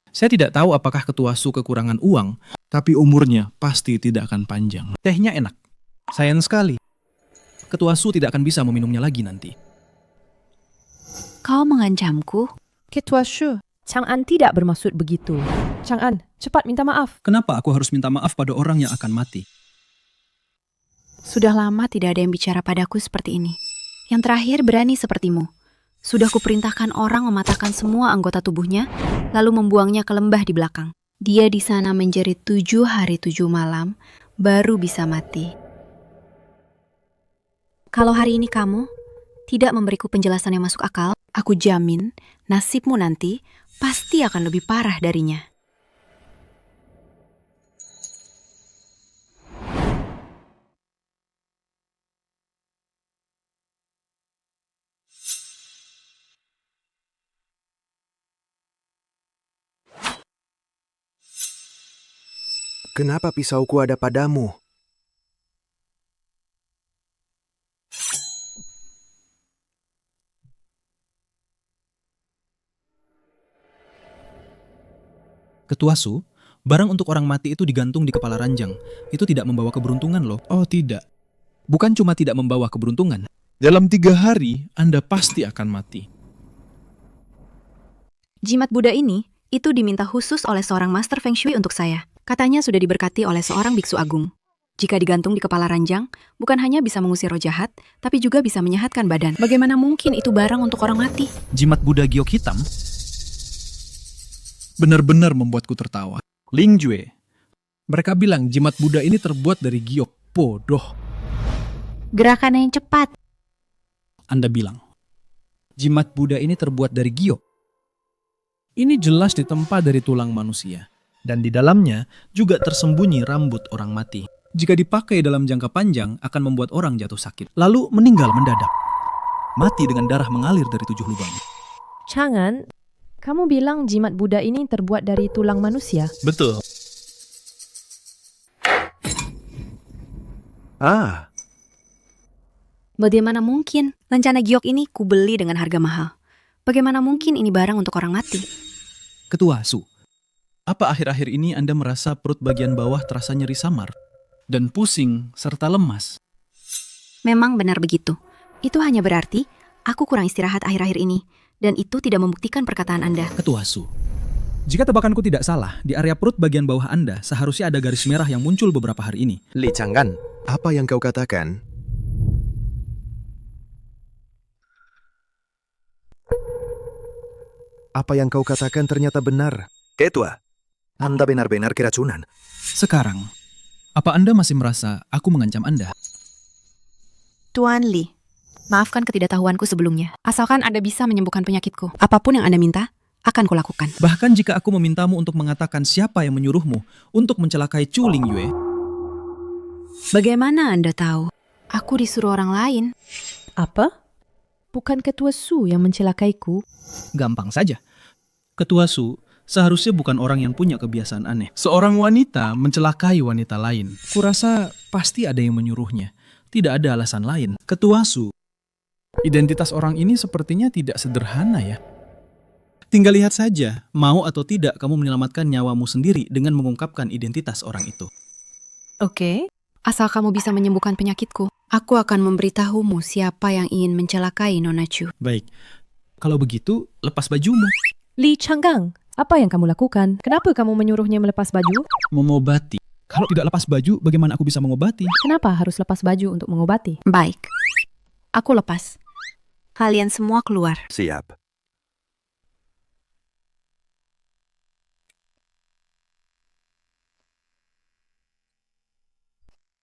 Saya tidak tahu apakah Ketua Su kekurangan uang, tapi umurnya pasti tidak akan panjang. Tehnya enak. Sayang sekali. Ketua Su tidak akan bisa meminumnya lagi nanti. Kau mengancamku? Ketua Shu, Chang'an tidak bermaksud begitu. Chang'an, cepat minta maaf. Kenapa aku harus minta maaf pada orang yang akan mati? Sudah lama tidak ada yang bicara padaku seperti ini. Yang terakhir berani sepertimu. Sudah kuperintahkan orang mematahkan semua anggota tubuhnya, lalu membuangnya ke lembah di belakang. Dia di sana menjerit 7 hari 7 malam, baru bisa mati. Kalau hari ini kamu tidak memberiku penjelasan yang masuk akal, aku jamin nasibmu nanti pasti akan lebih parah darinya. Kenapa pisauku ada padamu? Ketua Su, barang untuk orang mati itu digantung di kepala ranjang. Itu tidak membawa keberuntungan loh. Oh tidak. Bukan cuma tidak membawa keberuntungan. Dalam 3 hari, Anda pasti akan mati. Jimat Buddha ini, itu diminta khusus oleh seorang master feng shui untuk saya. Katanya sudah diberkati oleh seorang biksu agung. Jika digantung di kepala ranjang, bukan hanya bisa mengusir roh jahat, tapi juga bisa menyehatkan badan. Bagaimana mungkin itu barang untuk orang mati? Jimat Buddha giok hitam benar-benar membuatku tertawa. Ling Jue. Mereka bilang jimat Buddha ini terbuat dari giok. Bodoh. Gerakan yang cepat. Anda bilang, jimat Buddha ini terbuat dari giok. Ini jelas ditempa dari tulang manusia. Dan di dalamnya juga tersembunyi rambut orang mati. Jika dipakai dalam jangka panjang akan membuat orang jatuh sakit. Lalu meninggal mendadak. Mati dengan darah mengalir dari 7 lubang. Chang'an, kamu bilang jimat Buddha ini terbuat dari tulang manusia? Betul. Bagaimana mungkin? Lencana giok ini kubeli dengan harga mahal. Bagaimana mungkin ini barang untuk orang mati? Ketua Su, apa akhir-akhir ini Anda merasa perut bagian bawah terasa nyeri samar dan pusing serta lemas? Memang benar begitu. Itu hanya berarti aku kurang istirahat akhir-akhir ini, dan itu tidak membuktikan perkataan Anda. Ketua Su, jika tebakanku tidak salah, di area perut bagian bawah Anda seharusnya ada garis merah yang muncul beberapa hari ini. Li Chang'an, apa yang kau katakan? Apa yang kau katakan ternyata benar. Ketua, Anda benar-benar keracunan. Sekarang, apa Anda masih merasa aku mengancam Anda? Tuan Li, maafkan ketidaktahuanku sebelumnya. Asalkan Anda bisa menyembuhkan penyakitku, apapun yang Anda minta, akan kulakukan. Bahkan jika aku memintamu untuk mengatakan siapa yang menyuruhmu untuk mencelakai Chu Lingyue. Bagaimana Anda tahu? Aku disuruh orang lain. Apa? Bukan Ketua Su yang mencelakaiku? Gampang saja. Ketua Su seharusnya bukan orang yang punya kebiasaan aneh. Seorang wanita mencelakai wanita lain. Kurasa pasti ada yang menyuruhnya. Tidak ada alasan lain. Ketua Su, identitas orang ini sepertinya tidak sederhana ya. Tinggal lihat saja, mau atau tidak kamu menyelamatkan nyawamu sendiri dengan mengungkapkan identitas orang itu. Oke, asal kamu bisa menyembuhkan penyakitku, aku akan memberitahumu siapa yang ingin mencelakai Nona Chu. Baik, kalau begitu lepas bajumu. Li Chang'an, apa yang kamu lakukan? Kenapa kamu menyuruhnya melepas baju? Mengobati. Kalau tidak lepas baju, bagaimana aku bisa mengobati? Kenapa harus lepas baju untuk mengobati? Baik, aku lepas. Kalian semua keluar. Siap.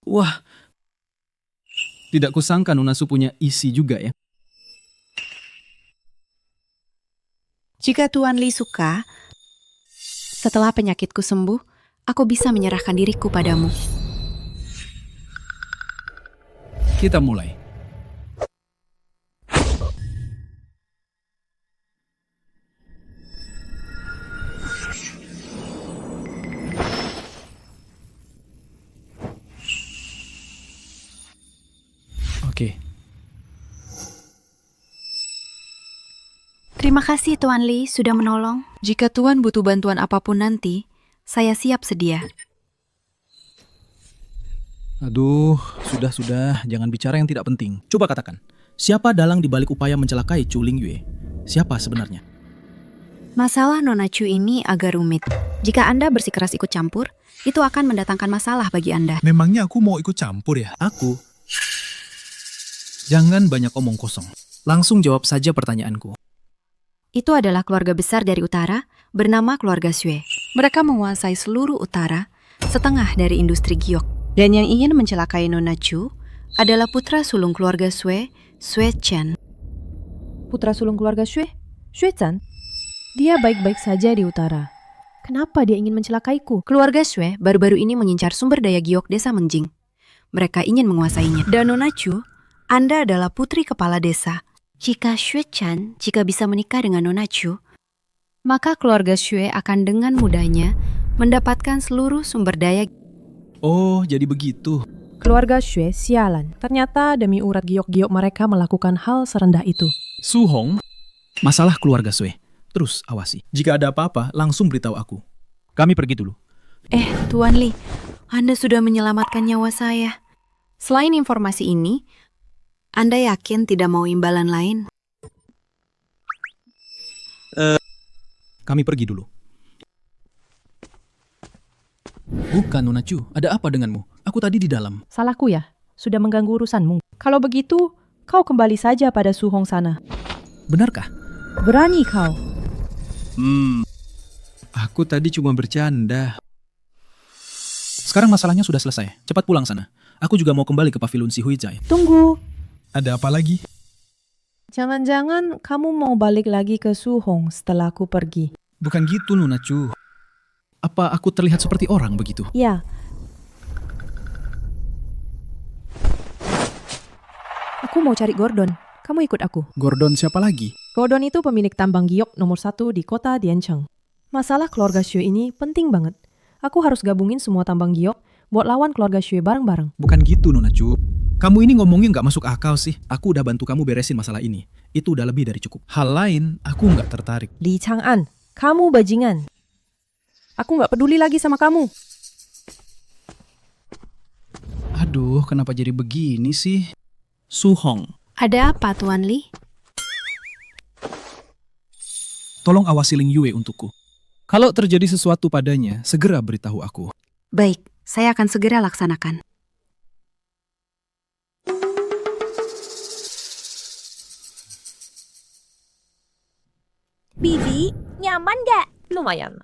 Wah, tidak kusangka Nona Su punya isi juga ya. Jika Tuan Li suka, setelah penyakitku sembuh, aku bisa menyerahkan diriku padamu. Kita mulai. Oke. Terima kasih Tuan Li sudah menolong. Jika Tuan butuh bantuan apapun nanti, saya siap sedia. Aduh, sudah, jangan bicara yang tidak penting. Coba katakan, siapa dalang di balik upaya mencelakai Chu Lingyue? Siapa sebenarnya? Masalah Nona Chu ini agak rumit. Jika Anda bersikeras ikut campur, itu akan mendatangkan masalah bagi Anda. Memangnya aku mau ikut campur ya? Aku. Jangan banyak omong kosong. Langsung jawab saja pertanyaanku. Itu adalah keluarga besar dari utara, bernama keluarga Xue. Mereka menguasai seluruh utara, setengah dari industri giok. Dan yang ingin mencelakai Nona Chu adalah putra sulung keluarga Xue, Xue Chen. Putra sulung keluarga Xue? Xue Chen? Dia baik-baik saja di utara. Kenapa dia ingin mencelakaiku? Keluarga Xue baru-baru ini mengincar sumber daya giok desa Mengjing. Mereka ingin menguasainya. Dan Nona Chu, Anda adalah putri kepala desa. Jika Xue Chen bisa menikah dengan Nona Chu, maka keluarga Xue akan dengan mudahnya mendapatkan seluruh sumber daya. Oh, jadi begitu. Keluarga Xue sialan. Ternyata demi urat giok-giok mereka melakukan hal serendah itu. Su Hong, masalah keluarga Xue. Terus awasi. Jika ada apa-apa, langsung beritahu aku. Kami pergi dulu. Tuan Li, Anda sudah menyelamatkan nyawa saya. Selain informasi ini, Anda yakin tidak mau imbalan lain? Kami pergi dulu. Bukan, Nona Chu. Ada apa denganmu? Aku tadi di dalam. Salahku ya? Sudah mengganggu urusanmu. Kalau begitu, kau kembali saja pada Su Hong sana. Benarkah? Berani kau. Aku tadi cuma bercanda. Sekarang masalahnya sudah selesai. Cepat pulang sana. Aku juga mau kembali ke pavilion Si Huijai. Tunggu. Ada apa lagi? Jangan-jangan kamu mau balik lagi ke Su Hong setelah aku pergi. Bukan gitu, Nona Chu. Apa aku terlihat seperti orang begitu? Ya. Aku mau cari Gordon. Kamu ikut aku. Gordon siapa lagi? Gordon itu pemilik tambang giok nomor 1 di kota Diancheng. Masalah keluarga Xue ini penting banget. Aku harus gabungin semua tambang giok buat lawan keluarga Xue bareng-bareng. Bukan gitu, Nona Chu. Kamu ini ngomongnya nggak masuk akal sih. Aku udah bantu kamu beresin masalah ini. Itu udah lebih dari cukup. Hal lain, aku nggak tertarik. Li Chang'an, kamu bajingan. Aku nggak peduli lagi sama kamu. Aduh, kenapa jadi begini sih? Su Hong, Ada apa, Tuan Li? tolong awasi Ling Yue untukku. Kalau terjadi sesuatu padanya, segera beritahu aku. Baik, saya akan segera laksanakan. Bibi, nyaman gak? Lumayan.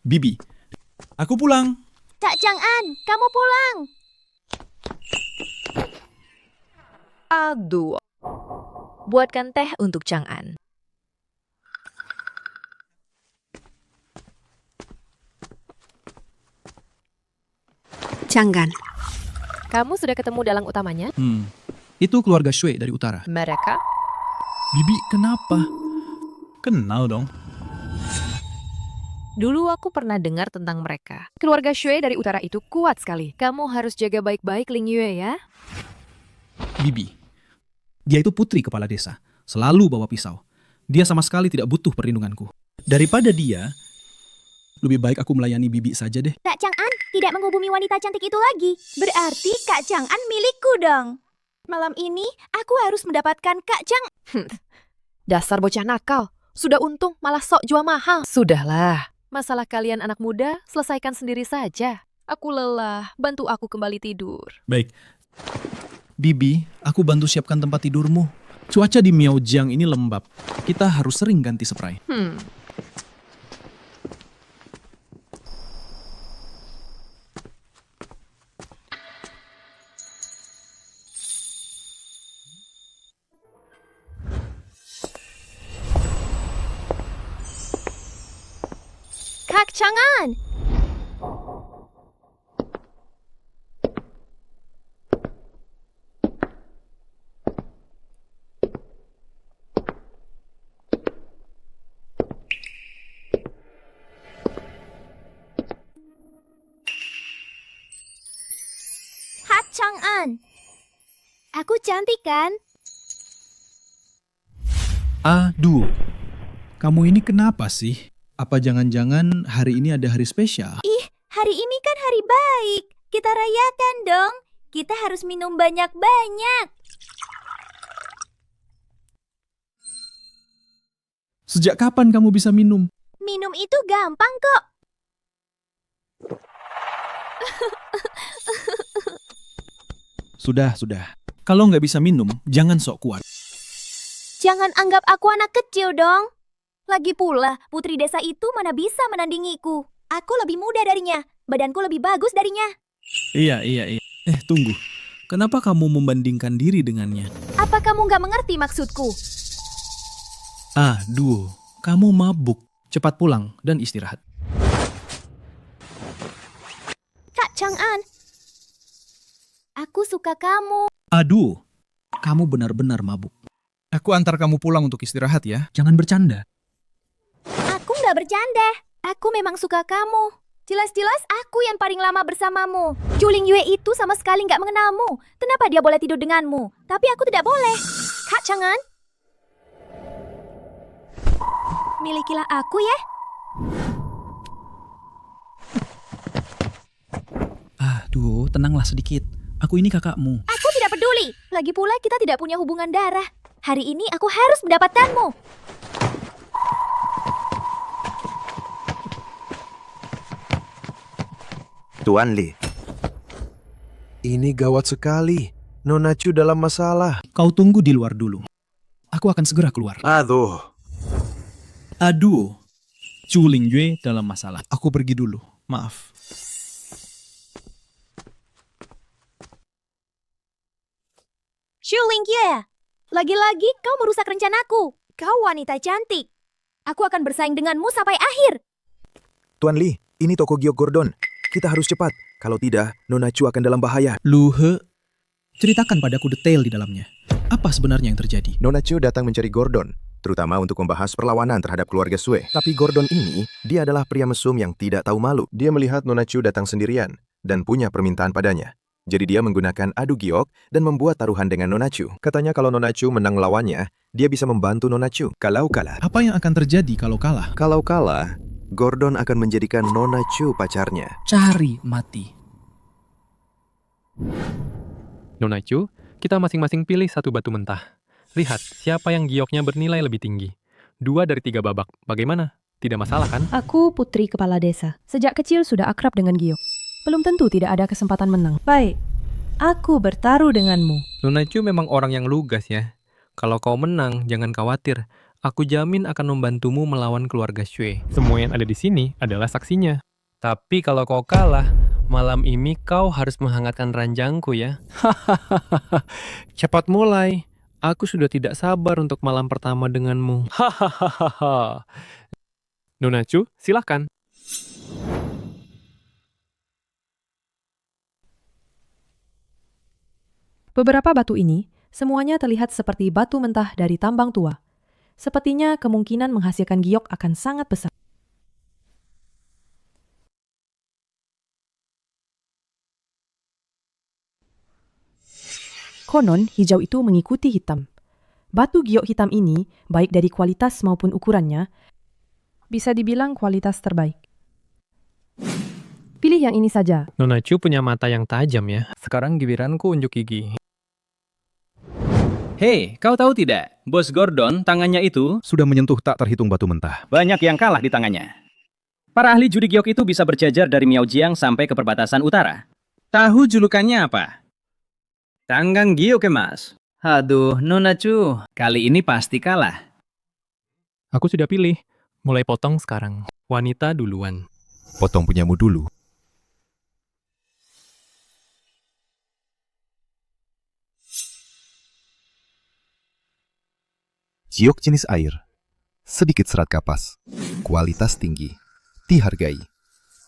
Bibi, aku pulang. Kak Chang'an, kamu pulang. Aduh. Buatkan teh untuk Chang'an. Chang'an. Kamu sudah ketemu dalang utamanya? Itu keluarga Shui dari utara. Mereka? Bibi, kenapa? Kenal dong. Dulu aku pernah dengar tentang mereka. Keluarga Shui dari utara itu kuat sekali. Kamu harus jaga baik-baik Ling Yue ya. Bibi, dia itu putri kepala desa. Selalu bawa pisau. Dia sama sekali tidak butuh perlindunganku. Daripada dia, lebih baik aku melayani Bibi saja deh. Kak Chang'an tidak menghubungi wanita cantik itu lagi. Berarti Kak Chang'an milikku dong. Malam ini aku harus mendapatkan Kak Chang. Dasar bocah nakal. Sudah untung malah sok jual mahal. Sudahlah. Masalah kalian anak muda, selesaikan sendiri saja. Aku lelah, bantu aku kembali tidur. Baik. Bibi, aku bantu siapkan tempat tidurmu. Cuaca di Miaojiang ini lembab. Kita harus sering ganti spray. Kak Chang'an. Kak Chang'an. Aku cantik kan? Aduh, kamu ini kenapa sih? Apa jangan-jangan hari ini ada hari spesial? Ih, hari ini kan hari baik. Kita rayakan dong. Kita harus minum banyak-banyak. Sejak kapan kamu bisa minum? Minum itu gampang kok. Sudah. Kalau nggak bisa minum, jangan sok kuat. Jangan anggap aku anak kecil dong. Lagi pula, putri desa itu mana bisa menandingiku. Aku lebih muda darinya. Badanku lebih bagus darinya. Iya. Tunggu. Kenapa kamu membandingkan diri dengannya? Apa kamu nggak mengerti maksudku? Aduh, kamu mabuk. Cepat pulang dan istirahat. Kak Chang'an, aku suka kamu. Aduh, kamu benar-benar mabuk. Aku antar kamu pulang untuk istirahat ya. Jangan bercanda. Aku nggak bercanda. Aku memang suka kamu. Jelas-jelas aku yang paling lama bersamamu. Chuling Yue itu sama sekali nggak mengenalmu. Kenapa dia boleh tidur denganmu? Tapi aku tidak boleh. Kak Chang'an, milikilah aku ya. Aduh, tenanglah sedikit. Aku ini kakakmu. Aku tidak peduli. Lagi pula kita tidak punya hubungan darah. Hari ini aku harus mendapatkanmu. Tuan Li, ini gawat sekali. Nona Chu dalam masalah. Kau tunggu di luar dulu. Aku akan segera keluar. Aduh. Chuling Yue dalam masalah. Aku pergi dulu. Maaf. Chuling Yue, lagi-lagi kau merusak rencanaku. Kau wanita cantik. Aku akan bersaing denganmu sampai akhir. Tuan Li, ini toko giok Gordon. Kita harus cepat. Kalau tidak, Nona Chu akan dalam bahaya. Lu He, ceritakan padaku detail di dalamnya. Apa sebenarnya yang terjadi? Nona Chu datang mencari Gordon, terutama untuk membahas perlawanan terhadap keluarga Sue. Tapi Gordon ini, dia adalah pria mesum yang tidak tahu malu. Dia melihat Nona Chu datang sendirian dan punya permintaan padanya. Jadi dia menggunakan adu giok dan membuat taruhan dengan Nona Chu. Katanya kalau Nona Chu menang lawannya, dia bisa membantu Nona Chu. Kalau kalah, Apa yang akan terjadi kalau kalah? kalau kalah, Gordon akan menjadikan Nona Chu pacarnya. Cari mati. Nona Chu, kita masing-masing pilih satu batu mentah. Lihat, siapa yang gioknya bernilai lebih tinggi. 2 dari 3 babak. Bagaimana? Tidak masalah kan? Aku putri kepala desa. Sejak kecil sudah akrab dengan giok. Belum tentu tidak ada kesempatan menang. Baik, aku bertaruh denganmu. Nona Chu memang orang yang lugas ya. Kalau kau menang, jangan khawatir. Aku jamin akan membantumu melawan keluarga Shui. Semua yang ada di sini adalah saksinya. Tapi kalau kau kalah, malam ini kau harus menghangatkan ranjangku ya. Hahaha. Cepat mulai. Aku sudah tidak sabar untuk malam pertama denganmu. Hahaha. Nona Chu, silakan. Beberapa batu ini, semuanya terlihat seperti batu mentah dari tambang tua. Sepertinya kemungkinan menghasilkan giok akan sangat besar. Konon, hijau itu mengikuti hitam. Batu giok hitam ini, baik dari kualitas maupun ukurannya, bisa dibilang kualitas terbaik. Pilih yang ini saja. Nona Chu punya mata yang tajam ya. Sekarang giliranku unjuk gigi. Hei, kau tahu tidak? Bos Gordon, tangannya itu Sudah menyentuh tak terhitung batu mentah. banyak yang kalah di tangannya. Para ahli judi giok itu bisa berjajar dari Miaojiang sampai ke perbatasan utara. Tahu julukannya apa? Tanggang giok emas. Aduh, Nona Chu, kali ini pasti kalah. Aku sudah pilih. Mulai potong sekarang. Wanita duluan. Potong punyamu dulu. Giok jenis air. Sedikit serat kapas. Kualitas tinggi. Dihargai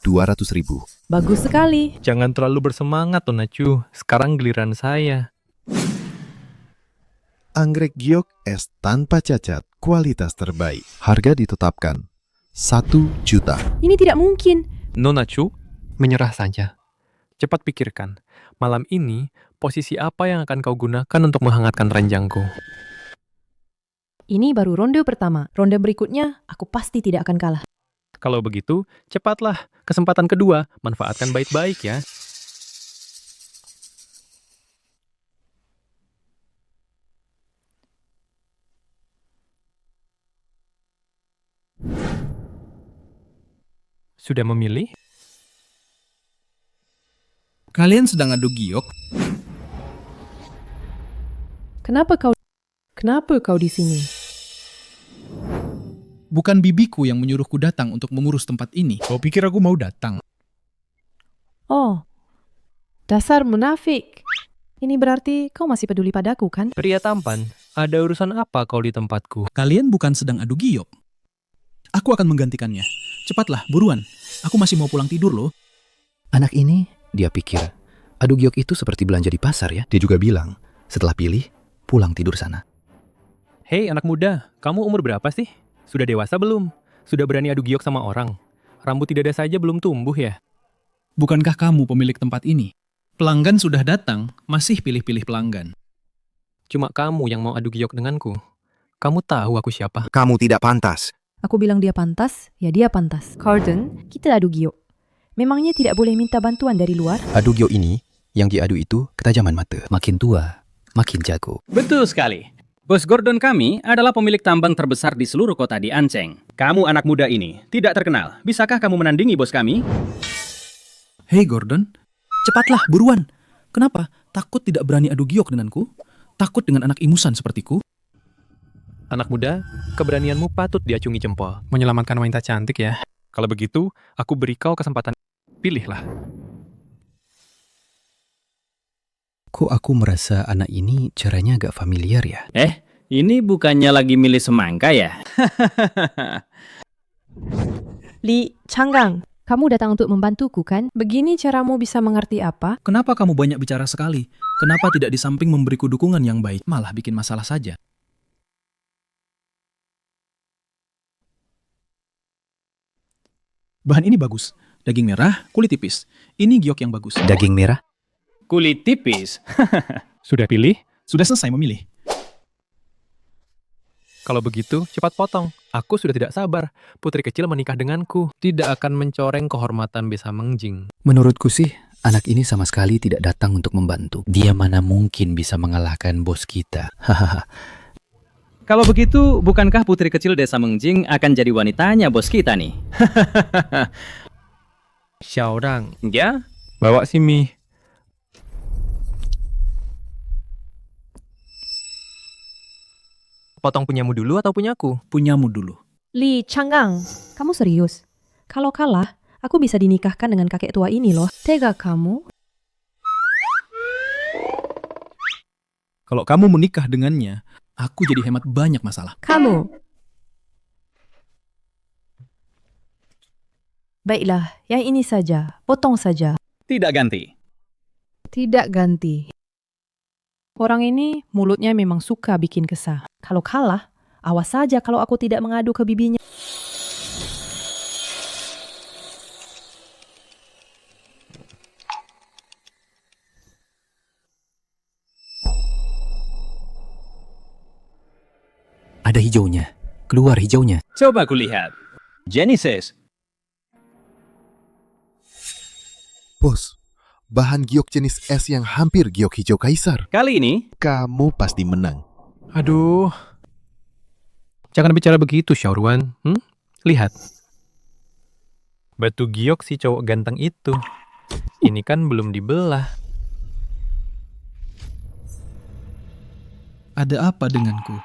200.000. Bagus sekali. Jangan terlalu bersemangat, Nona Chu. Sekarang giliran saya. Anggrek giok es tanpa cacat. Kualitas terbaik. Harga ditetapkan 1 juta. Ini tidak mungkin. Nona Chu, menyerah saja. Cepat pikirkan. Malam ini, posisi apa yang akan kau gunakan untuk menghangatkan ranjangku? Ini baru ronde pertama. Ronde berikutnya, aku pasti tidak akan kalah. Kalau begitu, cepatlah. Kesempatan kedua, manfaatkan baik-baik ya. Sudah memilih? Kalian sedang adu giok? Kenapa kau di sini? Bukan bibiku yang menyuruhku datang untuk mengurus tempat ini. Kau pikir aku mau datang? Oh, dasar munafik. Ini berarti kau masih peduli padaku, kan? Pria tampan, ada urusan apa kau di tempatku? Kalian bukan sedang adu giok. Aku akan menggantikannya. Cepatlah, buruan. Aku masih mau pulang tidur loh. Anak ini, dia pikir, adu giok itu seperti belanja di pasar ya. Dia juga bilang, setelah pilih, pulang tidur sana. Hei anak muda, kamu umur berapa sih? Sudah dewasa belum? Sudah berani adu giok sama orang? Rambut tidak ada saja belum tumbuh ya? Bukankah kamu pemilik tempat ini? Pelanggan sudah datang, masih pilih-pilih pelanggan. Cuma kamu yang mau adu giok denganku. Kamu tahu aku siapa? Kamu tidak pantas. Aku bilang dia pantas, ya dia pantas. Gordon, kita adu giok. Memangnya tidak boleh minta bantuan dari luar? Adu giok ini, yang diadu itu ketajaman mata. Makin tua, makin jago. Betul sekali. Bos Gordon kami adalah pemilik tambang terbesar di seluruh kota di Ancheng. Kamu anak muda ini tidak terkenal. Bisakah kamu menandingi bos kami? Hei Gordon, cepatlah, buruan. Kenapa? Takut tidak berani adu giok denganku? Takut dengan anak imusan sepertiku? Anak muda, keberanianmu patut diacungi jempol. Menyelamatkan wanita cantik ya. Kalau begitu, aku beri kau kesempatan. Pilihlah. Kok aku merasa anak ini caranya agak familiar ya? Ini bukannya lagi milih semangka ya? Li Changgang, kamu datang untuk membantuku kan? Begini caramu bisa mengerti apa? Kenapa kamu banyak bicara sekali? Kenapa tidak di samping memberiku dukungan yang baik, malah bikin masalah saja? Bahan ini bagus. Daging merah, kulit tipis. Ini giok yang bagus. Daging merah? Kulit tipis. Sudah pilih? Sudah selesai memilih. Kalau begitu, cepat potong. Aku sudah tidak sabar. Putri kecil menikah denganku. Tidak akan mencoreng kehormatan Desa Mengjing. Menurutku sih, anak ini sama sekali tidak datang untuk membantu. Dia mana mungkin bisa mengalahkan bos kita. Hahaha. Kalau begitu, bukankah putri kecil Desa Mengjing akan jadi wanitanya bos kita nih? Xiaorang. Ya? Bawa si mie. Potong punyamu dulu atau punyaku? Punyamu dulu. Li Chang'an, kamu serius? Kalau kalah, aku bisa dinikahkan dengan kakek tua ini loh. Tega kamu? Kalau kamu menikah dengannya, aku jadi hemat banyak masalah. Kamu. Baiklah, yang ini saja. Potong saja. Tidak ganti. Tidak ganti. Orang ini mulutnya memang suka bikin kesah. Kalau kalah, awas saja kalau aku tidak mengadu ke bibinya. Ada hijaunya. Keluar hijaunya. Coba kulihat. Genesis. Bos, bahan giok jenis es yang hampir giok hijau kaisar. Kali ini, kamu pasti menang. Aduh. Jangan bicara begitu, Xiaoruan. Lihat. Batu giok si cowok ganteng itu. Ini kan belum dibelah. Ada apa denganku?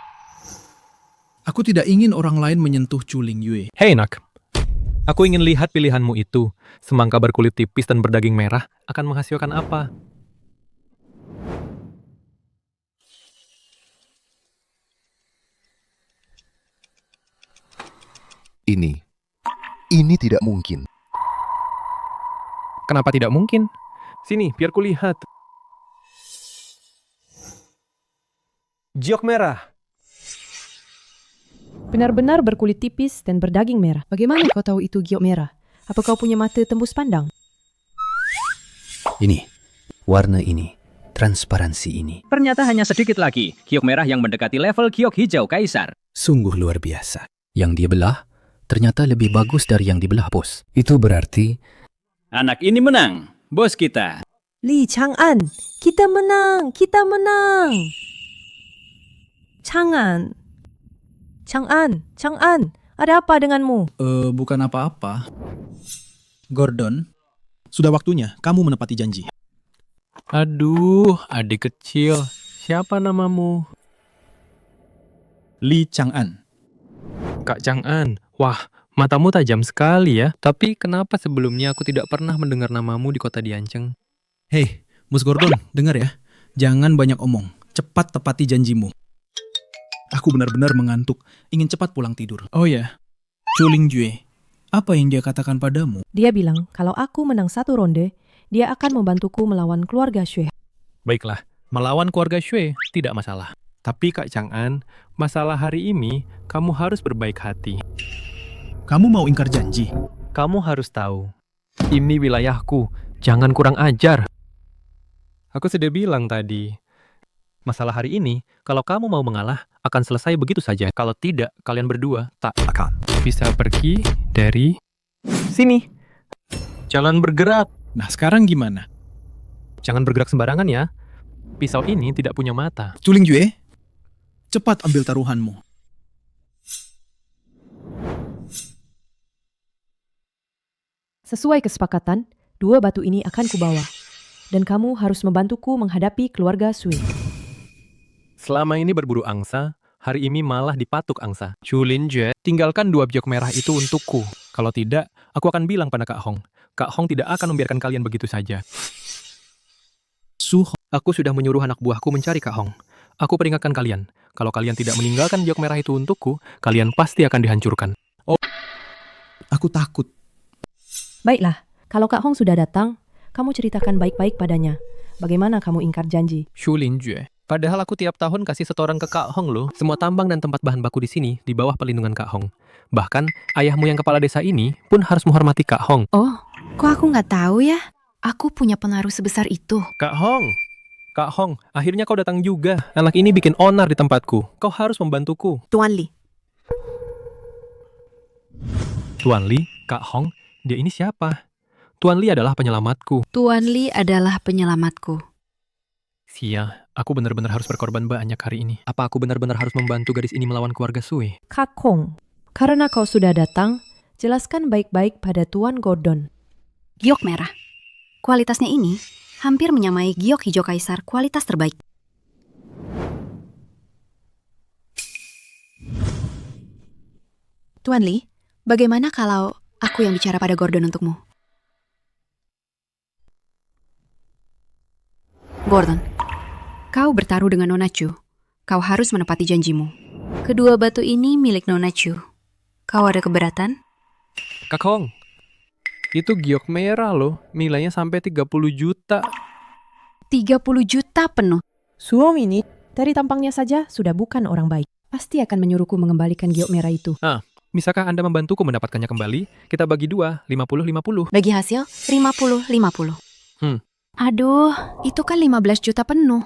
Aku tidak ingin orang lain menyentuh Chuling Yue. Hei nak, aku ingin lihat pilihanmu itu. Semangka berkulit tipis dan berdaging merah akan menghasilkan apa? Ini tidak mungkin. Kenapa tidak mungkin? Sini, biar kulihat. Giok merah. Benar-benar berkulit tipis dan berdaging merah. Bagaimana kau tahu itu giok merah? Apa kau punya mata tembus pandang? Ini, warna ini, transparansi ini. Ternyata hanya sedikit lagi. Giok merah yang mendekati level giok hijau kaisar. Sungguh luar biasa. Yang dia belah, ternyata lebih bagus dari yang dibelah, bos. Itu berarti... Anak ini menang. Bos kita. Li Chang'an, kita menang, kita menang. Chang'an, ada apa denganmu? Bukan apa-apa. Gordon, sudah waktunya kamu menepati janji. Aduh, adik kecil. Siapa namamu? Li Chang'an. Kak Chang'an. Wah, matamu tajam sekali ya. Tapi kenapa sebelumnya aku tidak pernah mendengar namamu di kota Diancheng? Hei, Mus Gordon, dengar ya. Jangan banyak omong. Cepat tepati janjimu. Aku benar-benar mengantuk, ingin cepat pulang tidur. Oh ya, Chuling Yue, apa yang dia katakan padamu? Dia bilang kalau aku menang 1 ronde, dia akan membantuku melawan keluarga Xue. Baiklah, melawan keluarga Xue tidak masalah. Tapi Kak Chang'an, masalah hari ini kamu harus berbaik hati. Kamu mau ingkar janji? Kamu harus tahu, ini wilayahku, jangan kurang ajar. Aku sudah bilang tadi, masalah hari ini, kalau kamu mau mengalah, akan selesai begitu saja. Kalau tidak, kalian berdua tak akan bisa pergi dari sini. Jalan bergerak. Nah, sekarang gimana? Jangan bergerak sembarangan ya. Pisau ini tidak punya mata. Chuling Yue, cepat ambil taruhanmu. Sesuai kesepakatan, 2 batu ini akan kubawa. Dan kamu harus membantuku menghadapi keluarga Sui. Selama ini berburu angsa, hari ini malah dipatuk angsa. Chuling Yue, tinggalkan 2 giok merah itu untukku. Kalau tidak, aku akan bilang pada Kak Hong. Kak Hong tidak akan membiarkan kalian begitu saja. Aku sudah menyuruh anak buahku mencari Kak Hong. Aku peringatkan kalian, kalau kalian tidak meninggalkan giok merah itu untukku, kalian pasti akan dihancurkan. Oh, aku takut. Baiklah, kalau Kak Hong sudah datang, kamu ceritakan baik-baik padanya. Bagaimana kamu ingkar janji? Chuling Yue, padahal aku tiap tahun kasih setoran ke Kak Hong loh. Semua tambang dan tempat bahan baku di sini di bawah perlindungan Kak Hong. Bahkan, ayahmu yang kepala desa ini pun harus menghormati Kak Hong. Oh, kok aku nggak tahu ya? Aku punya pengaruh sebesar itu. Kak Hong, akhirnya kau datang juga. Anak ini bikin onar di tempatku. Kau harus membantuku. Tuan Li, Tuan Li, Kak Hong, dia ini siapa? Tuan Li adalah penyelamatku. Tuan Li adalah penyelamatku. Sia, aku benar-benar harus berkorban banyak hari ini. Apa aku benar-benar harus membantu gadis ini melawan keluarga Sui? Kak Hong, karena kau sudah datang, jelaskan baik-baik pada Tuan Gordon. Giok merah. Kualitasnya ini hampir menyamai giok hijau kaisar kualitas terbaik. Tuan Li, bagaimana kalau aku yang bicara pada Gordon untukmu? Gordon, kau bertaruh dengan Nona Chu. Kau harus menepati janjimu. Kedua batu ini milik Nona Chu. Kau ada keberatan? Kak Hong, itu giok merah loh. Nilainya sampai 30 juta. 30 juta penuh. Suong ini, dari tampangnya saja sudah bukan orang baik. Pasti akan menyuruhku mengembalikan giok merah itu. Bisakah Anda membantuku mendapatkannya kembali? Kita bagi 2, 50-50. Bagi hasil 50-50. Aduh, itu kan 15 juta penuh.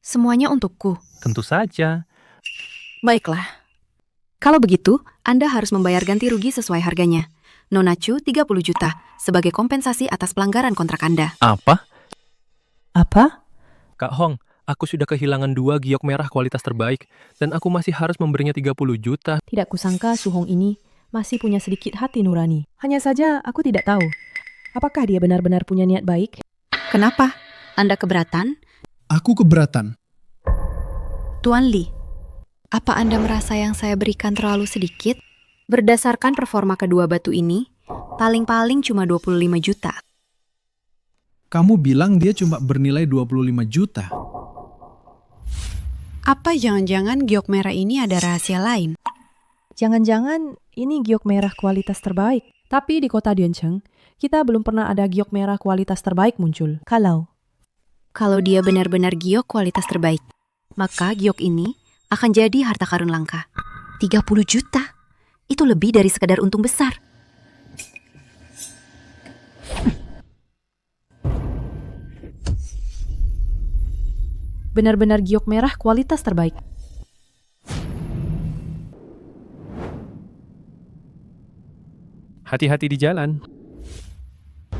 Semuanya untukku. Tentu saja. Baiklah. Kalau begitu, Anda harus membayar ganti rugi sesuai harganya. Nona Chu 30 juta sebagai kompensasi atas pelanggaran kontrak Anda. Apa? Apa? Kak Hong, aku sudah kehilangan 2 giok merah kualitas terbaik dan aku masih harus memberinya 30 juta. Tidak kusangka Su Hong ini masih punya sedikit hati nurani. Hanya saja aku tidak tahu, apakah dia benar-benar punya niat baik? Kenapa? Anda keberatan? Aku keberatan. Tuan Li, apa Anda merasa yang saya berikan terlalu sedikit? Berdasarkan performa kedua batu ini, paling-paling cuma 25 juta. Kamu bilang dia cuma bernilai 25 juta. Apa jangan-jangan giok merah ini ada rahasia lain? Jangan-jangan ini giok merah kualitas terbaik. Tapi di kota Diancheng, kita belum pernah ada giok merah kualitas terbaik muncul. Kalau dia benar-benar giok kualitas terbaik, maka giok ini akan jadi harta karun langka. 30 juta. Itu lebih dari sekadar untung besar. Benar-benar giok merah kualitas terbaik. Hati-hati di jalan.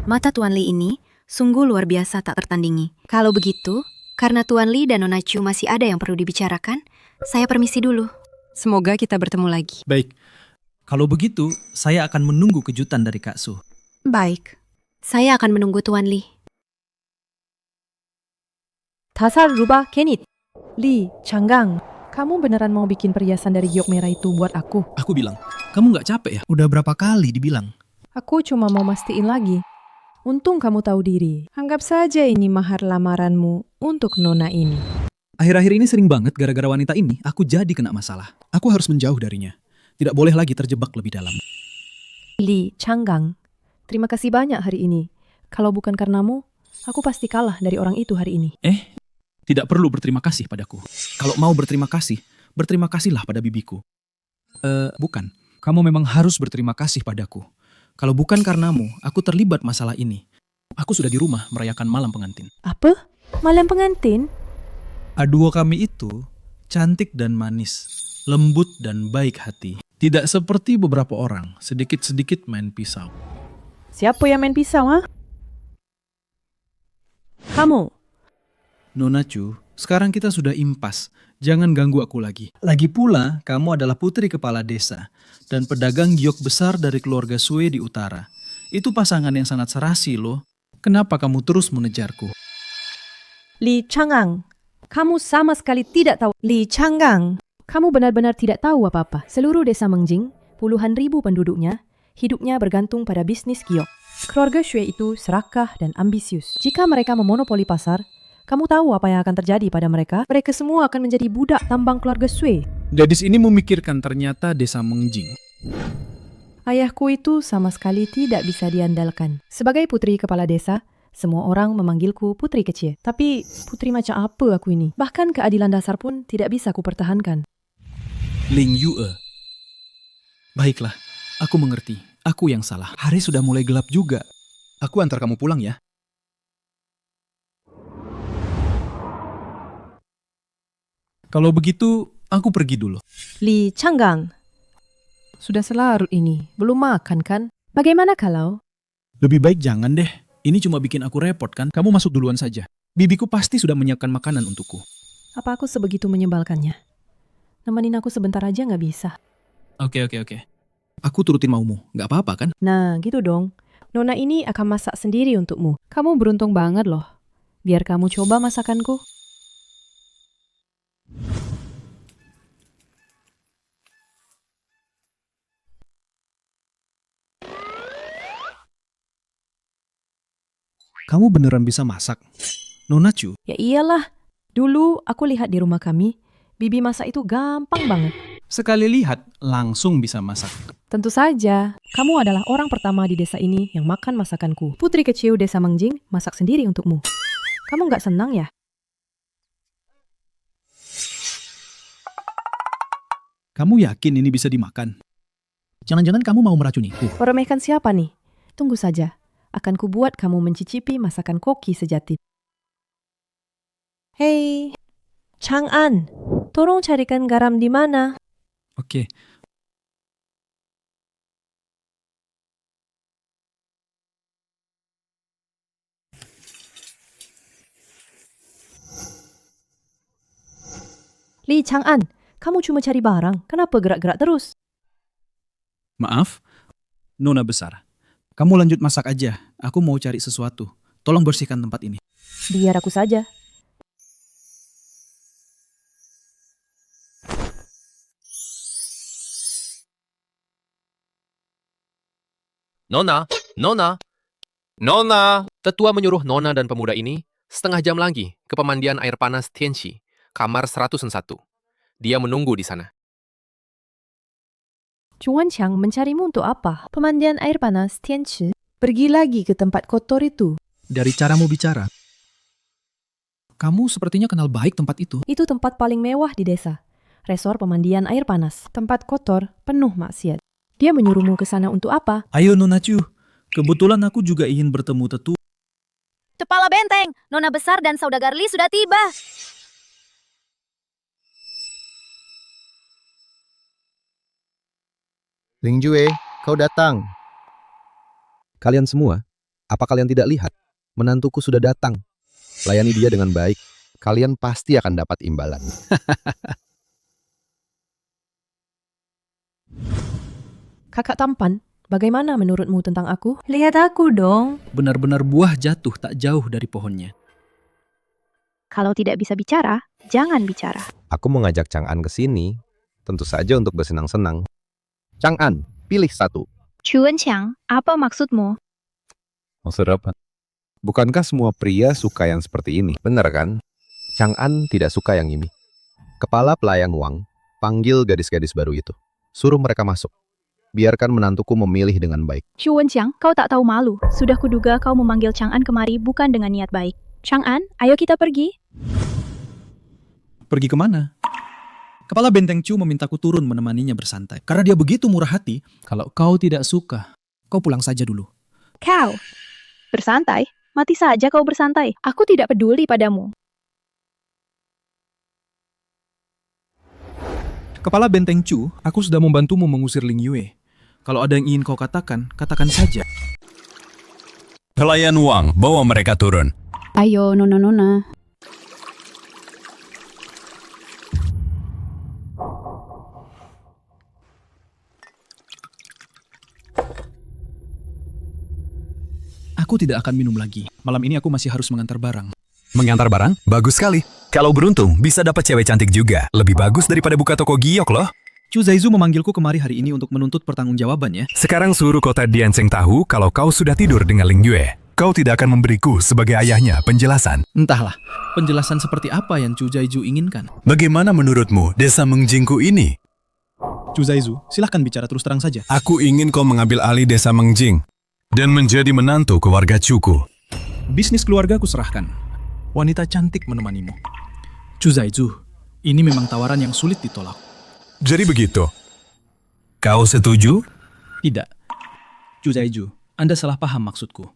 Mata Tuan Li ini sungguh luar biasa tak tertandingi. Kalau begitu, karena Tuan Li dan Nona Chu masih ada yang perlu dibicarakan, saya permisi dulu. Semoga kita bertemu lagi. Baik. Kalau begitu, saya akan menunggu kejutan dari Kak Su. Baik. Saya akan menunggu Tuan Li. Tasar rubah Kenit. Li, Changgang, kamu beneran mau bikin perhiasan dari giok merah itu buat aku? Aku bilang, kamu nggak capek ya? Udah berapa kali dibilang? Aku cuma mau mastiin lagi. Untung kamu tahu diri. Anggap saja ini mahar lamaranmu untuk Nona ini. Akhir-akhir ini sering banget gara-gara wanita ini, aku jadi kena masalah. Aku harus menjauh darinya. Tidak boleh lagi terjebak lebih dalam. Li, Changgang, terima kasih banyak hari ini. Kalau bukan karenamu, aku pasti kalah dari orang itu hari ini. Tidak perlu berterima kasih padaku. Kalau mau berterima kasihlah pada bibiku. Bukan. Kamu memang harus berterima kasih padaku. Kalau bukan karenamu, aku terlibat masalah ini. Aku sudah di rumah merayakan malam pengantin. Apa? Malam pengantin? Aduo kami itu cantik dan manis, lembut dan baik hati. Tidak seperti beberapa orang, sedikit-sedikit main pisau. Siapa yang main pisau, ha? Kamu. Nona Chu, sekarang kita sudah impas. Jangan ganggu aku lagi. Lagi pula, kamu adalah putri kepala desa dan pedagang giok besar dari keluarga Sui di utara. Itu pasangan yang sangat serasi loh. Kenapa kamu terus mengejarku? Li Changgang, kamu sama sekali tidak tahu. Li Changgang, kamu benar-benar tidak tahu apa-apa. Seluruh desa Mengjing, puluhan ribu penduduknya, hidupnya bergantung pada bisnis giok. Keluarga Sui itu serakah dan ambisius. Jika mereka memonopoli pasar, kamu tahu apa yang akan terjadi pada mereka? Mereka semua akan menjadi budak tambang keluarga Sui. Gadis ini memikirkan ternyata desa Mengjing. Ayahku itu sama sekali tidak bisa diandalkan. Sebagai putri kepala desa, semua orang memanggilku putri kecil. Tapi putri macam apa aku ini? Bahkan keadilan dasar pun tidak bisa kupertahankan. Ling Yue. Baiklah, aku mengerti. Aku yang salah. Hari sudah mulai gelap juga. Aku antar kamu pulang ya. Kalau begitu, aku pergi dulu. Li Changgang. Sudah selarut ini, belum makan kan? Bagaimana kalau? Lebih baik jangan deh. Ini cuma bikin aku repot kan? Kamu masuk duluan saja. Bibiku pasti sudah menyiapkan makanan untukku. Apa aku sebegitu menyebalkannya? Nemenin aku sebentar aja nggak bisa. Oke. Aku turutin maumu, nggak apa-apa kan? Nah, gitu dong. Nona ini akan masak sendiri untukmu. Kamu beruntung banget loh. Biar kamu coba masakanku. Kamu beneran bisa masak? Nona Chu? Ya iyalah. Dulu aku lihat di rumah kami, Bibi masak itu gampang banget. Sekali lihat, langsung bisa masak. Tentu saja, kamu adalah orang pertama di desa ini yang makan masakanku. Putri kecil desa Mengjing masak sendiri untukmu. Kamu nggak senang ya? Kamu yakin ini bisa dimakan? Jangan-jangan kamu mau meracuniku? Meremehkan siapa nih? Tunggu saja. Akan kubuat kamu mencicipi masakan koki sejati. Hei, Chang'an, tolong carikan garam di mana? Oke. Li Chang'an, kamu cuma cari barang. Kenapa gerak-gerak terus? Maaf, Nona besar. Kamu lanjut masak aja. Aku mau cari sesuatu. Tolong bersihkan tempat ini. Biar aku saja. Nona. Tetua menyuruh Nona dan pemuda ini setengah jam lagi ke pemandian air panas Tianqi, kamar 101. Dia menunggu di sana. Chuan Chang mencarimu untuk apa? Pemandian air panas Tianqi. Pergi lagi ke tempat kotor itu. Dari caramu bicara, kamu sepertinya kenal baik tempat itu. Itu tempat paling mewah di desa. Resor pemandian air panas. Tempat kotor, penuh maksiat. Dia menyuruhmu ke sana untuk apa? Ayo Nona Chu, kebetulan aku juga ingin bertemu tetua. Kepala benteng, Nona besar dan saudagar Li sudah tiba. Ling Jue, kau datang. Kalian semua, apa kalian tidak lihat? Menantuku sudah datang. Layani dia dengan baik. Kalian pasti akan dapat imbalan. Kakak tampan, bagaimana menurutmu tentang aku? Lihat aku dong. Benar-benar buah jatuh tak jauh dari pohonnya. Kalau tidak bisa bicara, jangan bicara. Aku mengajak Chang'an ke sini, tentu saja untuk bersenang-senang. Chang'an, pilih satu. Chuan Chang, apa maksudmu? Maksud apa? Bukankah semua pria suka yang seperti ini? Benar kan? Chang'an tidak suka yang ini. Kepala pelayan Wang, panggil gadis-gadis baru itu. Suruh mereka masuk. Biarkan menantuku memilih dengan baik. Chuan Chang, kau tak tahu malu. Sudah kuduga kau memanggil Chang'an kemari bukan dengan niat baik. Chang'an, ayo kita pergi. Pergi kemana? Kepala benteng Chu memintaku turun menemaninya bersantai. Karena dia begitu murah hati, kalau kau tidak suka, kau pulang saja dulu. Kau, bersantai? Mati saja kau bersantai. Aku tidak peduli padamu. Kepala benteng Chu, aku sudah membantumu mengusir Ling Yue. Kalau ada yang ingin kau katakan, katakan saja. Pelayan Wang, bawa mereka turun. Ayo, nona-nona. Aku tidak akan minum lagi. Malam ini aku masih harus mengantar barang. Mengantar barang? Bagus sekali. Kalau beruntung, bisa dapat cewek cantik juga. Lebih bagus daripada buka toko giok loh. Chu Zaizu memanggilku kemari hari ini untuk menuntut pertanggungjawabannya. Sekarang suruh kota Dianceng tahu kalau kau sudah tidur dengan Ling Yue. Kau tidak akan memberiku sebagai ayahnya penjelasan. Entahlah, penjelasan seperti apa yang Chu Zaizu inginkan. Bagaimana menurutmu desa Mengjingku ini? Chu Zaizu, silahkan bicara terus terang saja. Aku ingin kau mengambil alih desa Mengjing dan menjadi menantu keluarga Chuku. Bisnis keluarga aku serahkan. Wanita cantik menemanimu. Chu Zaizu, ini memang tawaran yang sulit ditolak. Jadi begitu. Kau setuju? Tidak. Chu Zaizu, Anda salah paham maksudku.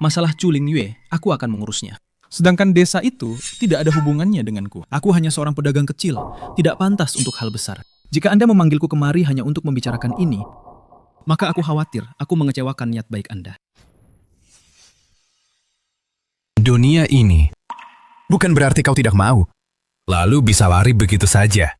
Masalah Chu Ling Yue, aku akan mengurusnya. Sedangkan desa itu tidak ada hubungannya denganku. Aku hanya seorang pedagang kecil, tidak pantas untuk hal besar. Jika Anda memanggilku kemari hanya untuk membicarakan ini, maka aku khawatir aku mengecewakan niat baik Anda. Dunia ini bukan berarti kau tidak mau, lalu bisa lari begitu saja.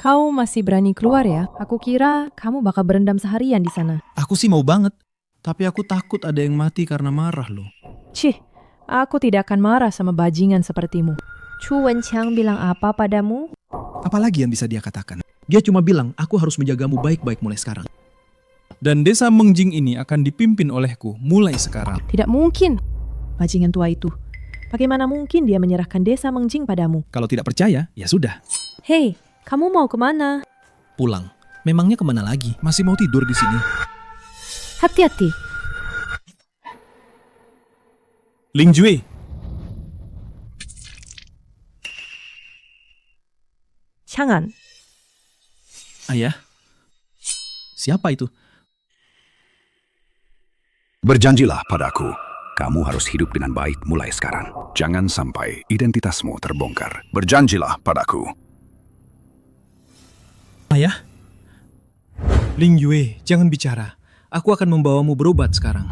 Kau masih berani keluar ya? Aku kira kamu bakal berendam seharian di sana. Aku sih mau banget, tapi aku takut ada yang mati karena marah loh. Cih, aku tidak akan marah sama bajingan sepertimu. Chu Wenqiang bilang apa padamu? Apalagi yang bisa dia katakan? Dia cuma bilang aku harus menjagamu baik-baik mulai sekarang. Dan desa Mengjing ini akan dipimpin olehku mulai sekarang. Tidak mungkin. Bajingan tua itu. Bagaimana mungkin dia menyerahkan desa Mengjing padamu? Kalau tidak percaya, ya sudah. Hei, kamu mau kemana? Pulang. Memangnya kemana lagi? Masih mau tidur di sini. Hati-hati. Ling Jue. Chang'an. Ayah. Siapa itu? Berjanjilah padaku, kamu harus hidup dengan baik mulai sekarang. Jangan sampai identitasmu terbongkar. Berjanjilah padaku. Ayah? Ling Yue, jangan bicara. Aku akan membawamu berobat sekarang.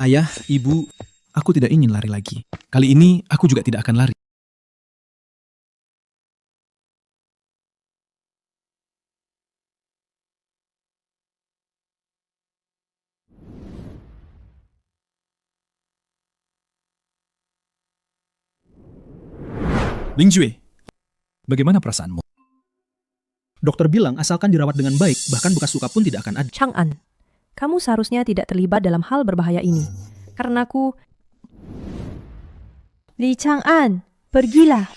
Ayah, ibu, aku tidak ingin lari lagi. Kali ini aku juga tidak akan lari. Ling Jue, bagaimana perasaanmu? Dokter bilang asalkan dirawat dengan baik, bahkan bekas luka pun tidak akan ada. Chang'an, kamu seharusnya tidak terlibat dalam hal berbahaya ini. Karena Li Chang'an, pergilah.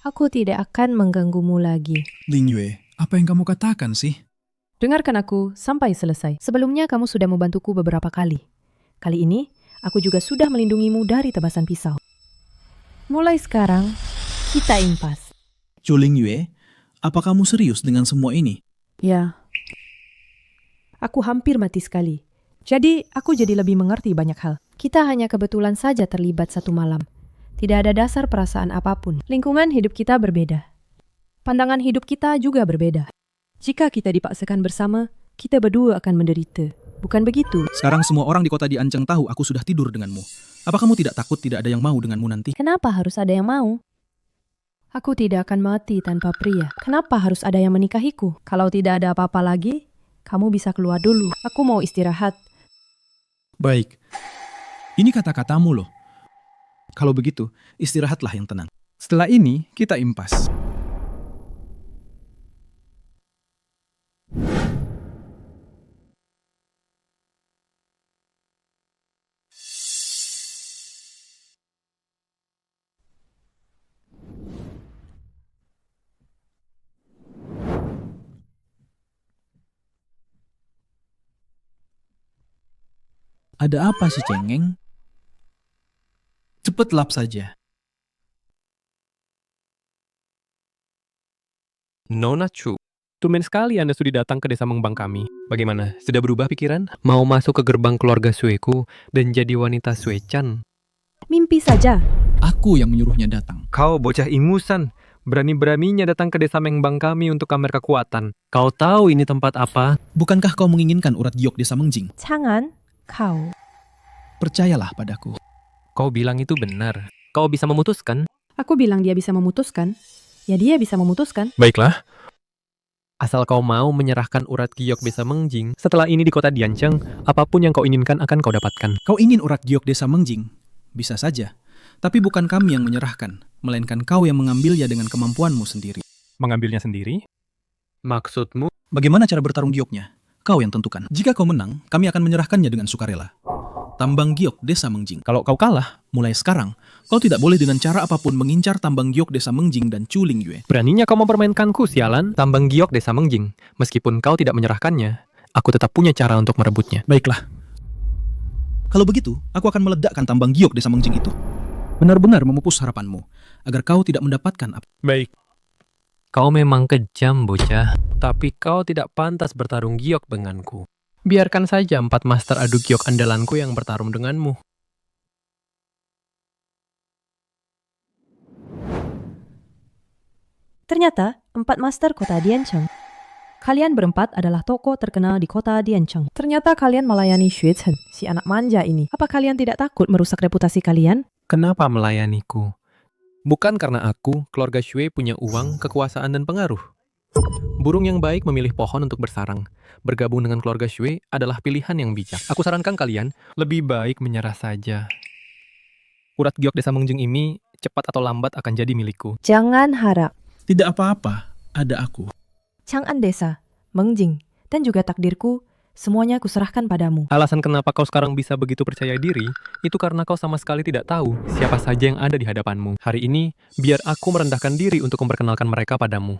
Aku tidak akan mengganggumu lagi. Ling Yue, apa yang kamu katakan sih? Dengarkan aku sampai selesai. Sebelumnya kamu sudah membantuku beberapa kali. Kali ini, aku juga sudah melindungimu dari tebasan pisau. Mulai sekarang, kita impas. Chu Ling Yue, apa kamu serius dengan semua ini? Ya. Aku hampir mati sekali. Jadi, aku jadi lebih mengerti banyak hal. Kita hanya kebetulan saja terlibat satu malam. Tidak ada dasar perasaan apapun. Lingkungan hidup kita berbeda. Pandangan hidup kita juga berbeda. Jika kita dipaksakan bersama, kita berdua akan menderita. Bukan begitu? Sekarang semua orang di kota Dianceng tahu aku sudah tidur denganmu. Apa kamu tidak takut tidak ada yang mau denganmu nanti? Kenapa harus ada yang mau? Aku tidak akan mati tanpa pria. Kenapa harus ada yang menikahiku? Kalau tidak ada apa-apa lagi, kamu bisa keluar dulu. Aku mau istirahat. Baik. Ini kata-katamu loh. Kalau begitu, istirahatlah yang tenang. Setelah ini, kita impas. Ada apa sih, cengeng? Cepet lap saja. Nona Chu, tumben sekali Anda sudah datang ke desa Mengbang kami. Bagaimana? Sudah berubah pikiran? Mau masuk ke gerbang keluarga Sueku dan jadi wanita Suechan? Mimpi saja. Aku yang menyuruhnya datang. Kau bocah ingusan. Berani-beraninya datang ke desa Mengbang kami untuk pamer kekuatan. Kau tahu ini tempat apa? Bukankah kau menginginkan urat giok desa Mengjing? Chang'an, kau. Percayalah padaku. Kau bilang itu benar. Kau bisa memutuskan? Aku bilang dia bisa memutuskan. Ya dia bisa memutuskan. Baiklah. Asal kau mau menyerahkan urat giok desa Mengjing, setelah ini di kota Dianceng, apapun yang kau inginkan akan kau dapatkan. Kau ingin urat giok desa Mengjing? Bisa saja. Tapi bukan kami yang menyerahkan, melainkan kau yang mengambilnya dengan kemampuanmu sendiri. Mengambilnya sendiri? Maksudmu? Bagaimana cara bertarung gioknya? Kau yang tentukan. Jika kau menang, kami akan menyerahkannya dengan sukarela. Tambang giok desa Mengjing. Kalau kau kalah, mulai sekarang, kau tidak boleh dengan cara apapun mengincar tambang giok desa Mengjing dan Chu Ling Yue. Beraninya kau mempermainkanku, sialan. Tambang giok desa Mengjing. Meskipun kau tidak menyerahkannya, aku tetap punya cara untuk merebutnya. Baiklah. Kalau begitu, aku akan meledakkan tambang giok desa Mengjing itu. benar-benar memupus harapanmu, agar kau tidak mendapatkan apa. Baik. Kau memang kejam, bocah. Tapi kau tidak pantas bertarung giok denganku. Biarkan saja 4 master adu giok andalanku yang bertarung denganmu. Ternyata, 4 master kota Diancheng. Kalian berempat adalah tokoh terkenal di kota Diancheng. Ternyata kalian melayani Xue Chen, si anak manja ini. Apa kalian tidak takut merusak reputasi kalian? Kenapa melayaniku? Bukan karena aku, keluarga Xue punya uang, kekuasaan, dan pengaruh. Burung yang baik memilih pohon untuk bersarang. Bergabung dengan keluarga Xue adalah pilihan yang bijak. Aku sarankan kalian, lebih baik menyerah saja. Urat giok desa Mengjing ini, cepat atau lambat akan jadi milikku. Jangan harap. Tidak apa-apa, ada aku. Chang'an Desa, Mengjing, dan juga takdirku, semuanya kuserahkan padamu. Alasan kenapa kau sekarang bisa begitu percaya diri, itu karena kau sama sekali tidak tahu siapa saja yang ada di hadapanmu. Hari ini, biar aku merendahkan diri untuk memperkenalkan mereka padamu.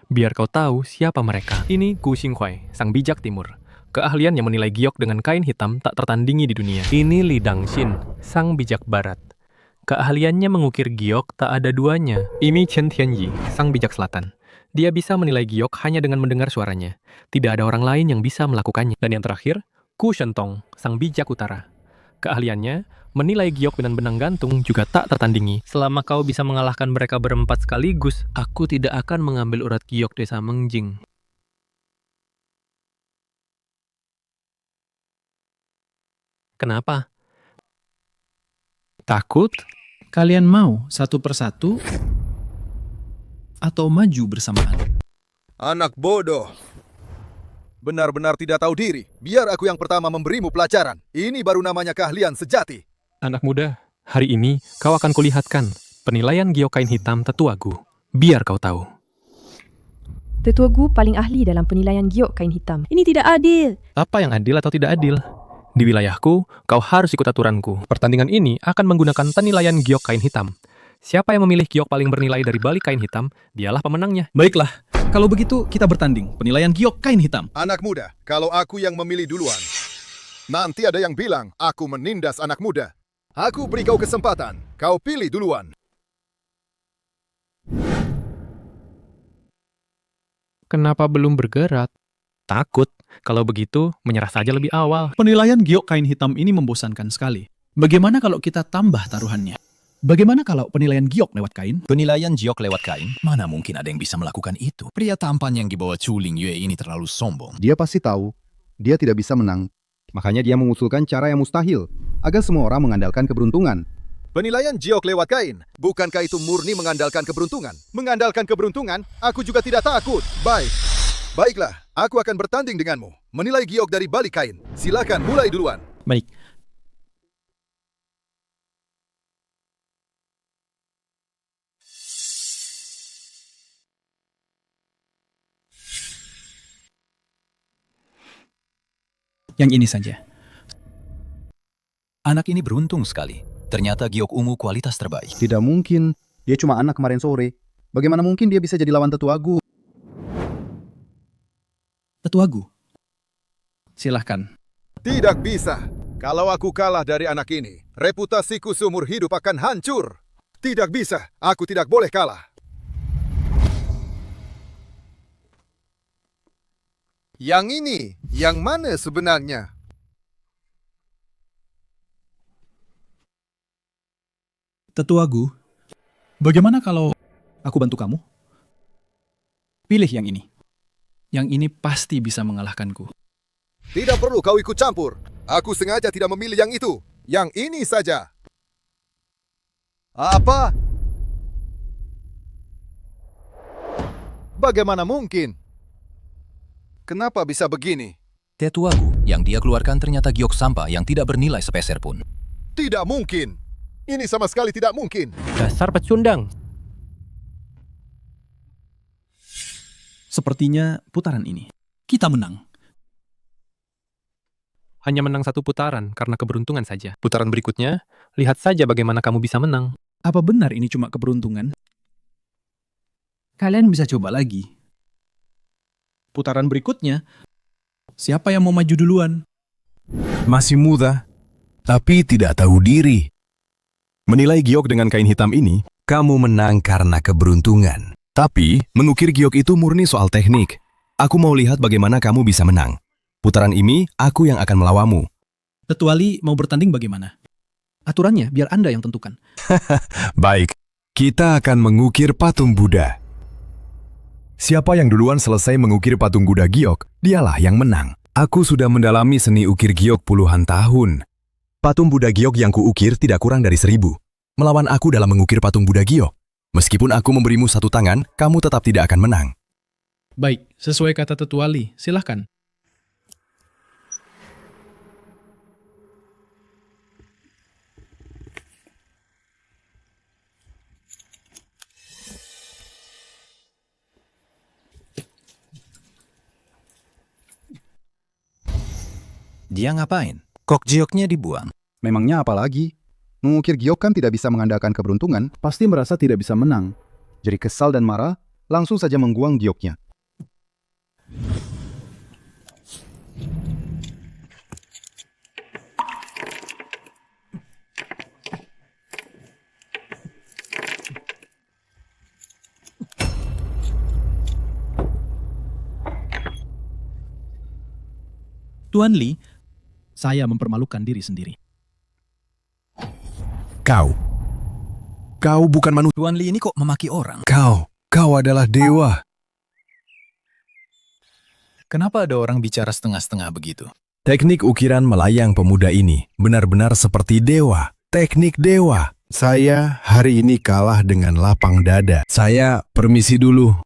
Biar kau tahu siapa mereka. Ini Gu Xinghuai, sang bijak timur. Keahlian yang menilai giok dengan kain hitam tak tertandingi di dunia. Ini Li Dangxin, sang bijak barat. Keahliannya mengukir giok tak ada duanya. Ini Chen Tianyi, sang bijak selatan. Dia bisa menilai giok hanya dengan mendengar suaranya. Tidak ada orang lain yang bisa melakukannya. Dan yang terakhir, Ku Shentong, sang bijak utara. Keahliannya, menilai giok dengan benang gantung juga tak tertandingi. Selama kau bisa mengalahkan mereka berempat sekaligus, aku tidak akan mengambil urat giok desa Mengjing. Kenapa? Takut? Kalian mau satu persatu atau maju bersamaan? Anak bodoh. Benar-benar tidak tahu diri. Biar aku yang pertama memberimu pelajaran. Ini baru namanya keahlian sejati. Anak muda, hari ini kau akan kulihatkan penilaian giok kain hitam Tetua Gu. Biar kau tahu. Tetua Gu paling ahli dalam penilaian giok kain hitam. Ini tidak adil. Apa yang adil atau tidak adil? Di wilayahku, kau harus ikut aturanku. Pertandingan ini akan menggunakan penilaian giok kain hitam. Siapa yang memilih giok paling bernilai dari balik kain hitam, dialah pemenangnya. Baiklah, kalau begitu kita bertanding penilaian giok kain hitam. Anak muda, kalau aku yang memilih duluan, nanti ada yang bilang aku menindas anak muda. Aku beri kau kesempatan, kau pilih duluan. Kenapa belum bergerak? Takut. Kalau begitu, menyerah saja lebih awal. Penilaian giok kain hitam ini membosankan sekali. Bagaimana kalau kita tambah taruhannya? Bagaimana kalau penilaian giok lewat kain? Penilaian giok lewat kain? Mana mungkin ada yang bisa melakukan itu? Pria tampan yang dibawa Chu Lingyue ini terlalu sombong. Dia pasti tahu, dia tidak bisa menang. Makanya dia mengusulkan cara yang mustahil, agar semua orang mengandalkan keberuntungan. Penilaian giok lewat kain, bukankah itu murni mengandalkan keberuntungan? Mengandalkan keberuntungan, aku juga tidak takut. Baiklah, aku akan bertanding denganmu. Menilai giok dari balik kain. Silakan mulai duluan. Baik. Yang ini saja. Anak ini beruntung sekali. Ternyata giok ungu kualitas terbaik. Tidak mungkin, dia cuma anak kemarin sore. Bagaimana mungkin dia bisa jadi lawan Tetua Gu? Tetua Gu, silahkan. Tidak bisa. Kalau aku kalah dari anak ini, reputasiku seumur hidup akan hancur. Tidak bisa, aku tidak boleh kalah. Yang ini, yang mana sebenarnya? Tetua Gu, bagaimana kalau aku bantu kamu? Pilih yang ini. Yang ini pasti bisa mengalahkanku. Tidak perlu kau ikut campur. Aku sengaja tidak memilih yang itu. Yang ini saja. Apa? Bagaimana mungkin? Kenapa bisa begini? Tetua Gu yang dia keluarkan ternyata giok sampah yang tidak bernilai sepeser pun. Tidak mungkin. Ini sama sekali tidak mungkin. Dasar pecundang. Sepertinya putaran ini kita menang. Hanya menang satu putaran karena keberuntungan saja. Putaran berikutnya, lihat saja bagaimana kamu bisa menang. Apa benar ini cuma keberuntungan? Kalian bisa coba lagi. Putaran berikutnya, siapa yang mau maju duluan? Masih muda, tapi tidak tahu diri. Menilai giok dengan kain hitam ini, kamu menang karena keberuntungan. Tapi, mengukir giok itu murni soal teknik. Aku mau lihat bagaimana kamu bisa menang. Putaran ini, aku yang akan melawamu. Tetua Li mau bertanding bagaimana? Aturannya biar Anda yang tentukan. Baik, kita akan mengukir patung Buddha. Siapa yang duluan selesai mengukir patung Buddha giok, dialah yang menang. Aku sudah mendalami seni ukir giok puluhan tahun. Patung Buddha giok yang kuukir tidak kurang dari 1000. Melawan aku dalam mengukir patung Buddha giok. Meskipun aku memberimu 1 tangan, kamu tetap tidak akan menang. Baik, sesuai kata Tetua Li, silahkan. Dia ngapain? Kok gioknya dibuang? Memangnya apa lagi? Mengukir giok kan tidak bisa mengandalkan keberuntungan, pasti merasa tidak bisa menang. Jadi kesal dan marah, langsung saja mengbuang gioknya. Tuan Li, saya mempermalukan diri sendiri. Kau bukan manusia. Tuan Li ini kok memaki orang? Kau adalah dewa. Kenapa ada orang bicara setengah-setengah begitu? Teknik ukiran melayang pemuda ini benar-benar seperti dewa. Teknik dewa. Saya hari ini kalah dengan lapang dada. Saya permisi dulu.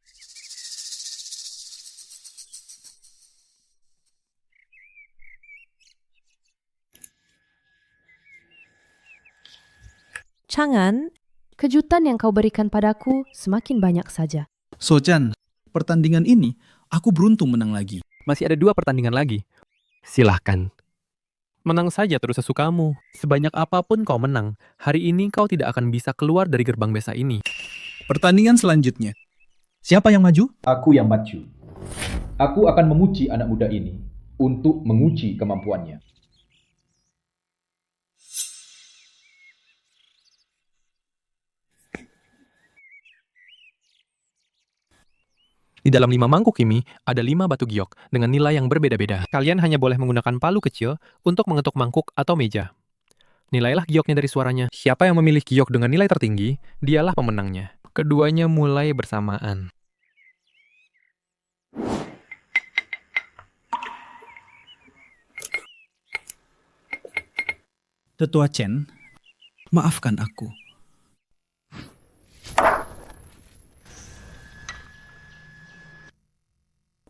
Chang'an, kejutan yang kau berikan padaku semakin banyak saja. Sochan, pertandingan ini aku beruntung menang lagi. Masih ada 2 pertandingan lagi. Silahkan. Menang saja terus sesukamu. Sebanyak apapun kau menang, hari ini kau tidak akan bisa keluar dari gerbang besa ini. Pertandingan selanjutnya. Siapa yang maju? Aku yang maju. Aku akan memuji anak muda ini untuk menguji kemampuannya. Di dalam 5 mangkuk ini, ada 5 batu giok dengan nilai yang berbeda-beda. Kalian hanya boleh menggunakan palu kecil untuk mengetuk mangkuk atau meja. Nilailah gioknya dari suaranya. Siapa yang memilih giok dengan nilai tertinggi, dialah pemenangnya. Keduanya mulai bersamaan. Tetua Chen, maafkan aku.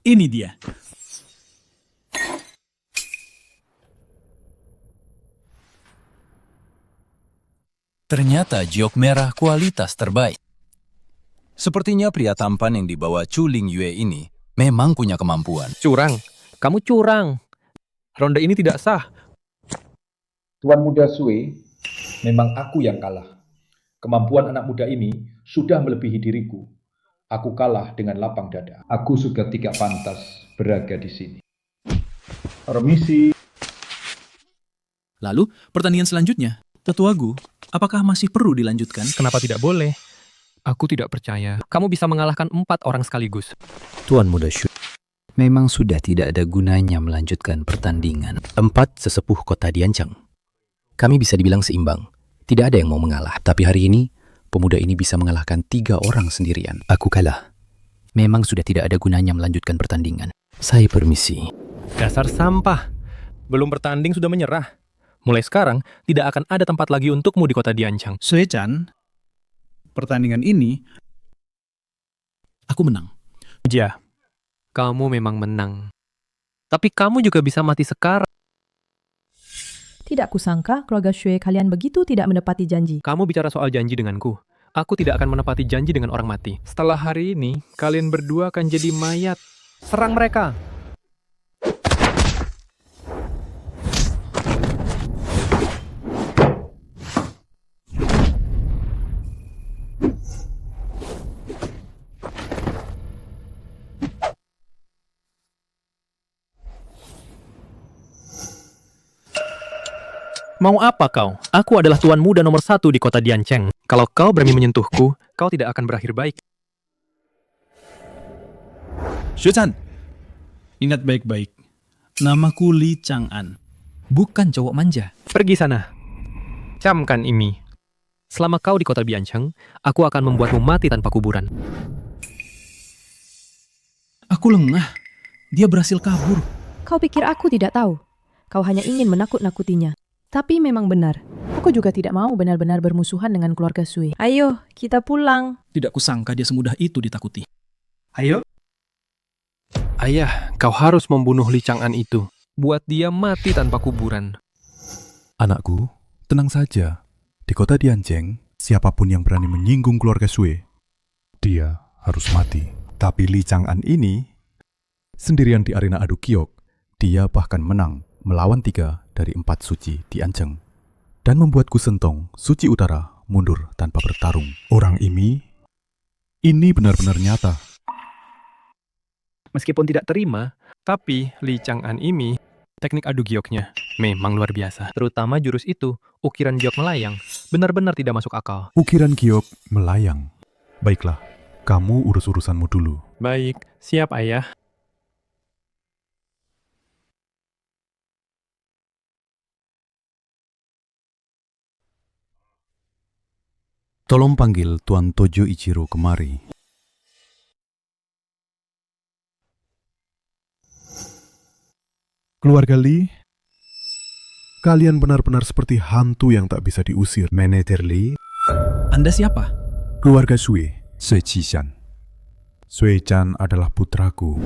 Ini dia. Ternyata giok merah kualitas terbaik. Sepertinya pria tampan yang dibawa Chu Lingyue ini memang punya kemampuan. Curang. Kamu curang. Ronde ini tidak sah. Tuan muda Sui, memang aku yang kalah. Kemampuan anak muda ini sudah melebihi diriku. Aku kalah dengan lapang dada. Aku sudah tidak pantas berada di sini. Permisi. Lalu, pertandingan selanjutnya. Tetua Gu, apakah masih perlu dilanjutkan? Kenapa tidak boleh? Aku tidak percaya. Kamu bisa mengalahkan 4 orang sekaligus. Tuan muda Shu, memang sudah tidak ada gunanya melanjutkan pertandingan. 4 sesepuh kota Diancang. Kami bisa dibilang seimbang. Tidak ada yang mau mengalah. Tapi hari ini, pemuda ini bisa mengalahkan 3 orang sendirian. Aku kalah. Memang sudah tidak ada gunanya melanjutkan pertandingan. Saya permisi. Dasar sampah. Belum bertanding sudah menyerah. Mulai sekarang, tidak akan ada tempat lagi untukmu di kota Diancang. Sue-chan, pertandingan ini, aku menang. Ja, kamu memang menang. Tapi kamu juga bisa mati sekarang. Tidak kusangka keluarga Shui kalian begitu tidak menepati janji. Kamu bicara soal janji denganku. Aku tidak akan menepati janji dengan orang mati. Setelah hari ini, kalian berdua akan jadi mayat. Serang mereka! Mau apa kau? Aku adalah tuan muda nomor 1 di kota Diancheng. Kalau kau berani menyentuhku, kau tidak akan berakhir baik. Xuechan, ingat baik-baik. Namaku Li Chang'an. Bukan cowok manja. Pergi sana. Camkan ini. Selama kau di kota Diancheng, aku akan membuatmu mati tanpa kuburan. Aku lengah. Dia berhasil kabur. Kau pikir aku tidak tahu? Kau hanya ingin menakut-nakutinya. Tapi memang benar. Aku juga tidak mau benar-benar bermusuhan dengan keluarga Sui. Ayo, kita pulang. Tidak kusangka dia semudah itu ditakuti. Ayo. Ayah, kau harus membunuh Li Chang'an itu. Buat dia mati tanpa kuburan. Anakku, tenang saja. Di kota Diancheng, siapapun yang berani menyinggung keluarga Sui, dia harus mati. Tapi Li Chang'an ini, sendirian di arena adu giok, dia bahkan menang melawan 3 dari 4 suci Diancheng. Dan membuat Gu Sentong, suci utara, mundur tanpa bertarung. Orang ini benar-benar nyata. Meskipun tidak terima, tapi Li Chang'an ini, teknik adu gioknya memang luar biasa. Terutama jurus itu, ukiran giok melayang, benar-benar tidak masuk akal. Ukiran giok melayang. Baiklah, kamu urus urusanmu dulu. Baik, siap ayah. Tolong panggil Tuan Tojo Ichiro kemari. Keluarga Li, kalian benar-benar seperti hantu yang tak bisa diusir. Manajer Li, Anda siapa? keluarga Sui, Sui Qishan. Sui Chan adalah putraku.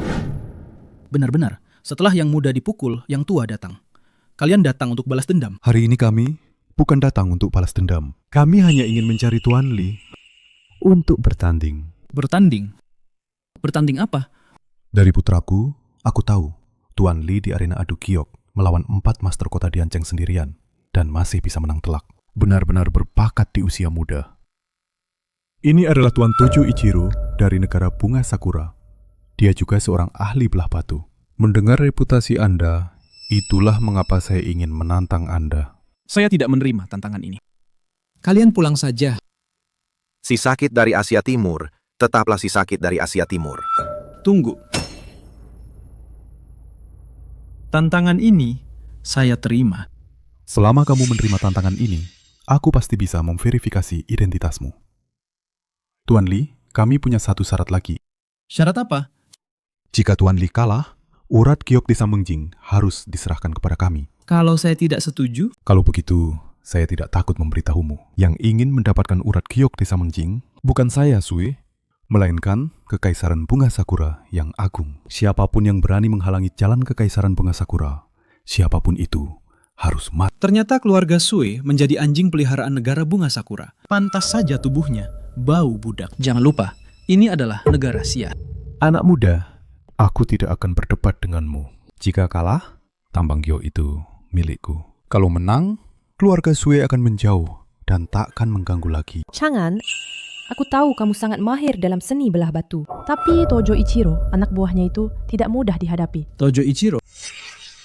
Benar-benar, setelah yang muda dipukul, yang tua datang. Kalian datang untuk balas dendam. Hari ini kami bukan datang untuk balas dendam. Kami hanya ingin mencari Tuan Li untuk bertanding. Bertanding? Bertanding apa? Dari putraku, aku tahu Tuan Li di arena adu giok melawan 4 master kota Diancheng sendirian dan masih bisa menang telak. Benar-benar berbakat di usia muda. Ini adalah Tuan Tojo Ichiro dari negara bunga sakura. Dia juga seorang ahli belah batu. Mendengar reputasi Anda, itulah mengapa saya ingin menantang Anda. Saya tidak menerima tantangan ini. Kalian pulang saja. Si sakit dari Asia Timur, tetaplah si sakit dari Asia Timur. Tunggu. Tantangan ini saya terima. Selama kamu menerima tantangan ini, aku pasti bisa memverifikasi identitasmu. Tuan Li, kami punya satu syarat lagi. Syarat apa? Jika Tuan Li kalah, urat giok desa Mengjing harus diserahkan kepada kami. Kalau saya tidak setuju? Kalau begitu, saya tidak takut memberitahumu. Yang ingin mendapatkan urat giok desa Mengjing, bukan saya, Sui, melainkan Kekaisaran Bunga Sakura yang agung. Siapapun yang berani menghalangi jalan Kekaisaran Bunga Sakura, siapapun itu harus mati. Ternyata keluarga Sui menjadi anjing peliharaan negara Bunga Sakura. Pantas saja tubuhnya bau budak. Jangan lupa, ini adalah negara Xia. Anak muda, aku tidak akan berdebat denganmu. Jika kalah, tambang giok itu milikku. Kalau menang, keluarga Sui akan menjauh dan takkan mengganggu lagi. Chang'an, aku tahu kamu sangat mahir dalam seni belah batu. Tapi Tojo Ichiro, anak buahnya itu, tidak mudah dihadapi. Tojo Ichiro?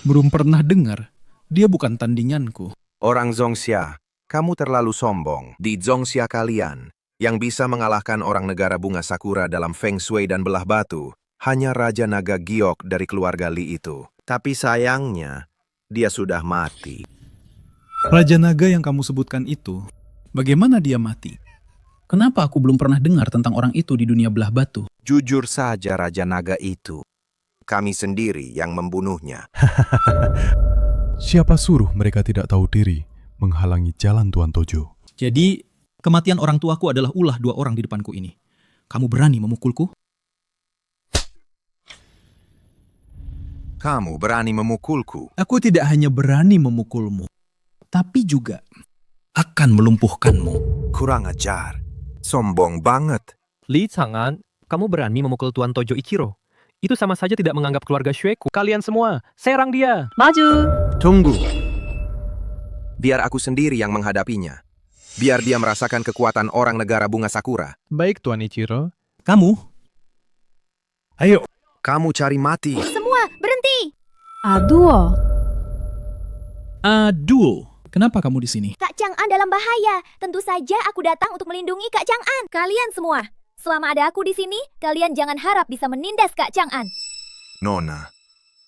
Belum pernah dengar. Dia bukan tandinganku. Orang Zongxia, kamu terlalu sombong. Di Zongxia kalian, yang bisa mengalahkan orang negara Bunga Sakura dalam Feng Shui dan belah batu, hanya Raja Naga Giok dari keluarga Li itu. Tapi sayangnya, dia sudah mati. Raja Naga yang kamu sebutkan itu, bagaimana dia mati? Kenapa aku belum pernah dengar tentang orang itu di dunia belah batu? Jujur saja Raja Naga itu. Kami sendiri yang membunuhnya. Siapa suruh mereka tidak tahu diri menghalangi jalan Tuan Tojo? Jadi, kematian orang tuaku adalah ulah 2 orang di depanku ini. Kamu berani memukulku? Kamu berani memukulku? Aku tidak hanya berani memukulmu, tapi juga akan melumpuhkanmu. Kurang ajar. Sombong banget. Li Chang'an, kamu berani memukul Tuan Tojo Ichiro? Itu sama saja tidak menganggap keluarga Xueku. Kalian semua, serang dia! Maju! Tunggu. Biar aku sendiri yang menghadapinya. Biar dia merasakan kekuatan orang negara Bunga Sakura. Baik, Tuan Ichiro. Kamu? Ayo. Kamu cari mati. Semua, berhenti! Aduh. Aduh. Kenapa kamu di sini? Kak Chang'an dalam bahaya. Tentu saja aku datang untuk melindungi Kak Chang'an. Kalian semua, selama ada aku di sini, kalian jangan harap bisa menindas Kak Chang'an. Nona,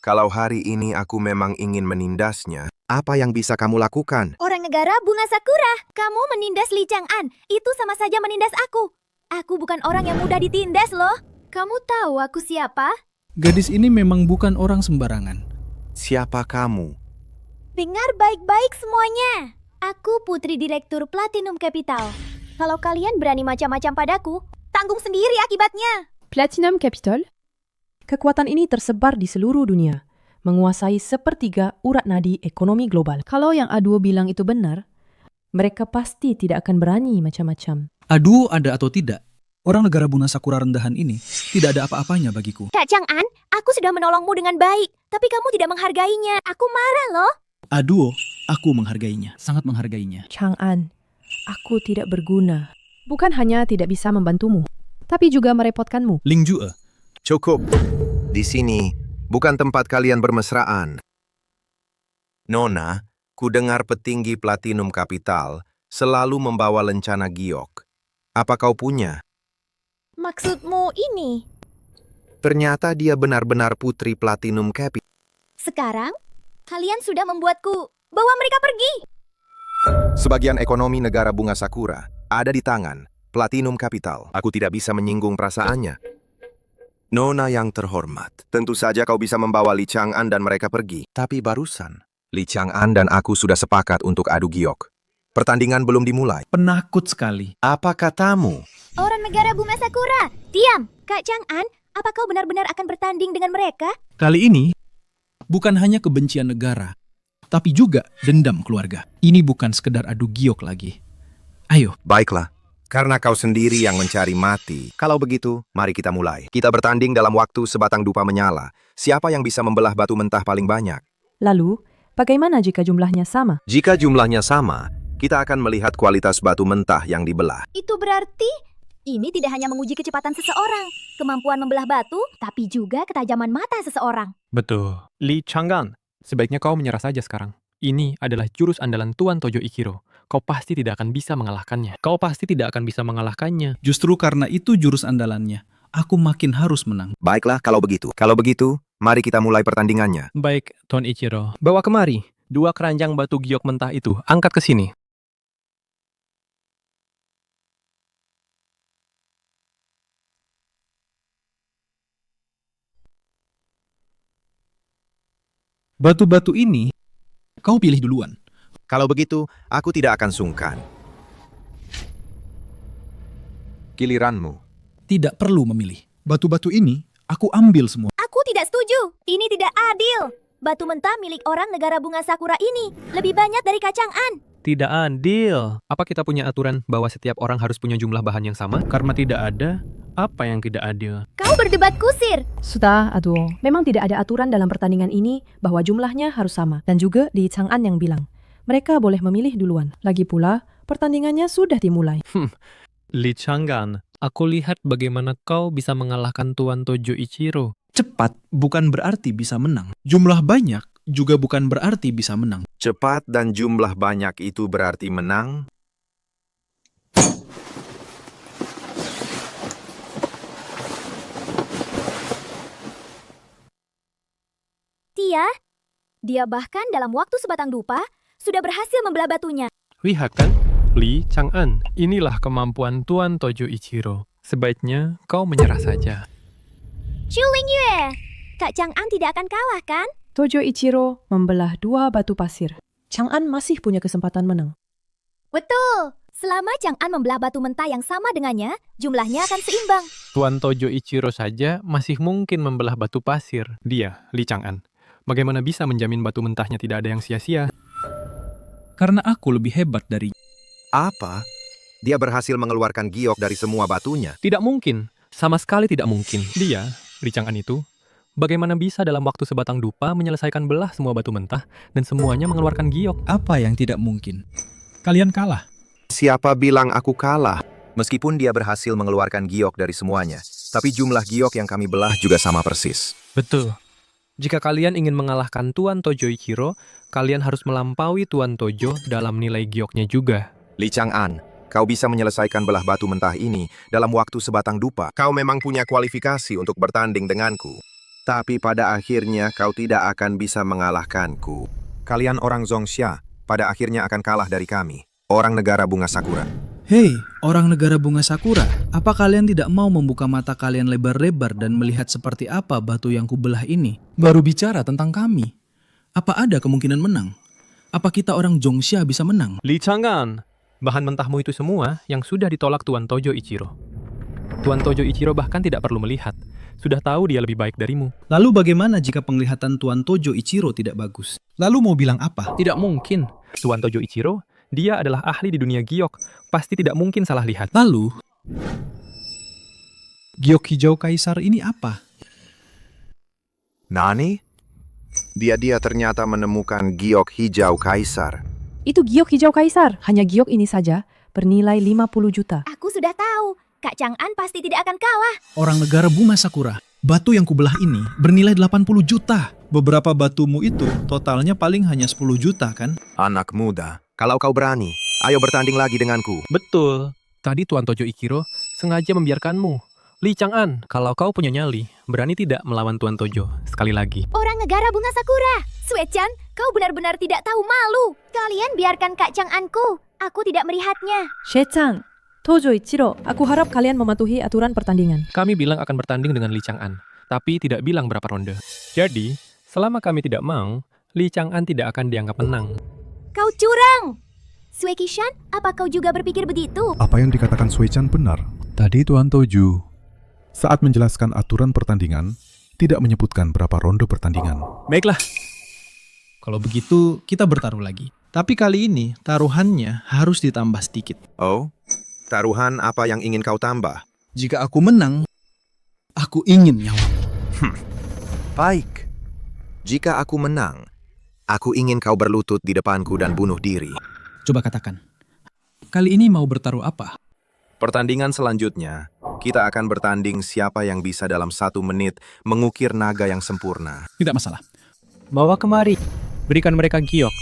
kalau hari ini aku memang ingin menindasnya, apa yang bisa kamu lakukan? Orang negara bunga sakura, kamu menindas Li Chang'an. Itu sama saja menindas aku. Aku bukan orang yang mudah ditindas loh. Kamu tahu aku siapa? Gadis ini memang bukan orang sembarangan. Siapa kamu? Dengar baik-baik semuanya. Aku putri direktur Platinum Capital. Kalau kalian berani macam-macam padaku, tanggung sendiri akibatnya. Platinum Capital? Kekuatan ini tersebar di seluruh dunia, menguasai sepertiga urat nadi ekonomi global. Kalau yang Aduo bilang itu benar, mereka pasti tidak akan berani macam-macam. Aduo ada atau tidak, orang negara bunga sakura rendahan ini tidak ada apa-apanya bagiku. Kak Chang'an, aku sudah menolongmu dengan baik, tapi kamu tidak menghargainya. Aku marah loh. Aduo, aku menghargainya, sangat menghargainya. Chang'an, aku tidak berguna. Bukan hanya tidak bisa membantumu, tapi juga merepotkanmu. Ling Jue. Cukup. Di sini bukan tempat kalian bermesraan. Nona, ku dengar petinggi Platinum Capital selalu membawa lencana giok. Apa kau punya? Maksudmu ini? Ternyata dia benar-benar putri Platinum Capital. Sekarang, kalian sudah membuatku bawa mereka pergi. Sebagian ekonomi negara bunga sakura ada di tangan Platinum Capital. Aku tidak bisa menyinggung perasaannya. Nona yang terhormat, tentu saja kau bisa membawa Li Chang'an dan mereka pergi. Tapi barusan, Li Chang'an dan aku sudah sepakat untuk adu giok. Pertandingan belum dimulai. Penakut sekali. Apa katamu? Orang negara bunga sakura, diam. Kak Chang'an, apa kau benar-benar akan bertanding dengan mereka? Kali ini, bukan hanya kebencian negara, tapi juga dendam keluarga. Ini bukan sekedar adu giok lagi. Ayo. Baiklah. Karena kau sendiri yang mencari mati. Kalau begitu, mari kita mulai. Kita bertanding dalam waktu sebatang dupa menyala. Siapa yang bisa membelah batu mentah paling banyak? Lalu, bagaimana jika jumlahnya sama? Jika jumlahnya sama, kita akan melihat kualitas batu mentah yang dibelah. Itu berarti ini tidak hanya menguji kecepatan seseorang, kemampuan membelah batu, tapi juga ketajaman mata seseorang. Betul. Li Chang'an, sebaiknya kau menyerah saja sekarang. Ini adalah jurus andalan Tuan Tojo Ichiro. Kau pasti tidak akan bisa mengalahkannya. Justru karena itu jurus andalannya, aku makin harus menang. Baiklah kalau begitu. Kalau begitu, mari kita mulai pertandingannya. Baik, Tuan Ichiro. Bawa kemari. 2 keranjang batu giok mentah itu. Angkat ke sini. Batu-batu ini, kau pilih duluan. Kalau begitu, aku tidak akan sungkan. Giliranmu. Tidak perlu memilih. Batu-batu ini, aku ambil semua. Aku tidak setuju. Ini tidak adil. Batu mentah milik orang negara bunga sakura ini lebih banyak dari Kak Chang'an. Tidak adil. Apa kita punya aturan bahwa setiap orang harus punya jumlah bahan yang sama? Karena tidak ada, apa yang tidak adil? Kau berdebat kusir. Sudah, Aduo. Memang tidak ada aturan dalam pertandingan ini bahwa jumlahnya harus sama. Dan juga di Chang'an yang bilang, mereka boleh memilih duluan. Lagi pula, pertandingannya sudah dimulai. Li Chang'an, aku lihat bagaimana kau bisa mengalahkan Tuan Tojo Ichiro. Cepat bukan berarti bisa menang. Jumlah banyak juga bukan berarti bisa menang. Cepat dan jumlah banyak itu berarti menang? Dia bahkan dalam waktu sebatang dupa sudah berhasil membelah batunya. Lihat kan, Li Chang'an, inilah kemampuan Tuan Tojo Ichiro. Sebaiknya kau menyerah saja. Chuling Yue, Kak Chang'an tidak akan kalah kan? Tojo Ichiro membelah 2 batu pasir. Chang'an masih punya kesempatan menang. Betul. Selama Chang'an membelah batu mentah yang sama dengannya, jumlahnya akan seimbang. Tuan Tojo Ichiro saja masih mungkin membelah batu pasir. Dia, Li Chang'an, bagaimana bisa menjamin batu mentahnya tidak ada yang sia-sia? Karena aku lebih hebat dari... Apa? Dia berhasil mengeluarkan giok dari semua batunya. Tidak mungkin. Sama sekali tidak mungkin. Dia, Li Chang'an itu, bagaimana bisa dalam waktu sebatang dupa menyelesaikan belah semua batu mentah dan semuanya mengeluarkan giok? Apa yang tidak mungkin? Kalian kalah. Siapa bilang aku kalah? Meskipun dia berhasil mengeluarkan giok dari semuanya, tapi jumlah giok yang kami belah juga sama persis. Betul. Jika kalian ingin mengalahkan Tuan Tojo Ichiro, kalian harus melampaui Tuan Tojo dalam nilai gioknya juga. Li Chang'an, kau bisa menyelesaikan belah batu mentah ini dalam waktu sebatang dupa. Kau memang punya kualifikasi untuk bertanding denganku. Tapi pada akhirnya kau tidak akan bisa mengalahkanku. Kalian orang Zhongxia, pada akhirnya akan kalah dari kami, orang negara bunga sakura. Hei, orang negara bunga sakura, apa kalian tidak mau membuka mata kalian lebar-lebar dan melihat seperti apa batu yang kubelah ini? Baru bicara tentang kami. Apa ada kemungkinan menang? Apa kita orang Zhongxia bisa menang? Li Chang'an, bahan mentahmu itu semua yang sudah ditolak Tuan Tojo Ichiro. Tuan Tojo Ichiro bahkan tidak perlu melihat. Sudah tahu dia lebih baik darimu. Lalu bagaimana jika penglihatan Tuan Tojo Ichiro tidak bagus? Lalu mau bilang apa? Tidak mungkin. Tuan Tojo Ichiro, dia adalah ahli di dunia giok. Pasti tidak mungkin salah lihat. Lalu, giok hijau kaisar ini apa? Nani? Dia ternyata menemukan giok hijau kaisar. Itu giok hijau kaisar, hanya giok ini saja, bernilai 50 juta. Aku sudah tahu, Kak Chang'an pasti tidak akan kalah. Orang negara bunga sakura, batu yang kubelah ini bernilai 80 juta. Beberapa batumu itu totalnya paling hanya 10 juta kan? Anak muda, kalau kau berani, ayo bertanding lagi denganku. Betul. Tadi Tuan Tojo Ichiro sengaja membiarkanmu. Li Chang'an, kalau kau punya nyali, berani tidak melawan Tuan Tojo sekali lagi? Orang negara bunga sakura, Sue-chan, kau benar-benar tidak tahu malu. Kalian biarkan Kak Chang'anku, aku tidak melihatnya. She-chan, Tojo Ichiro, aku harap kalian mematuhi aturan pertandingan. Kami bilang akan bertanding dengan Li Chang'an, tapi tidak bilang berapa ronde. Jadi, selama kami tidak mau, Li Chang'an tidak akan dianggap menang. Kau curang! Sue-kishan, apa kau juga berpikir begitu? Apa yang dikatakan Sue-chan benar. Tadi Tuan Tojo, saat menjelaskan aturan pertandingan, tidak menyebutkan berapa ronde pertandingan. Baiklah. Kalau begitu, kita bertaruh lagi. Tapi kali ini, taruhannya harus ditambah sedikit. Oh, taruhan apa yang ingin kau tambah? Jika aku menang, aku ingin nyawamu. Baik. Jika aku menang, aku ingin kau berlutut di depanku dan bunuh diri. Coba katakan, kali ini mau bertaruh apa? Pertandingan selanjutnya, kita akan bertanding siapa yang bisa dalam 1 menit mengukir naga yang sempurna. Tidak masalah. Bawa kemari. Berikan mereka giok.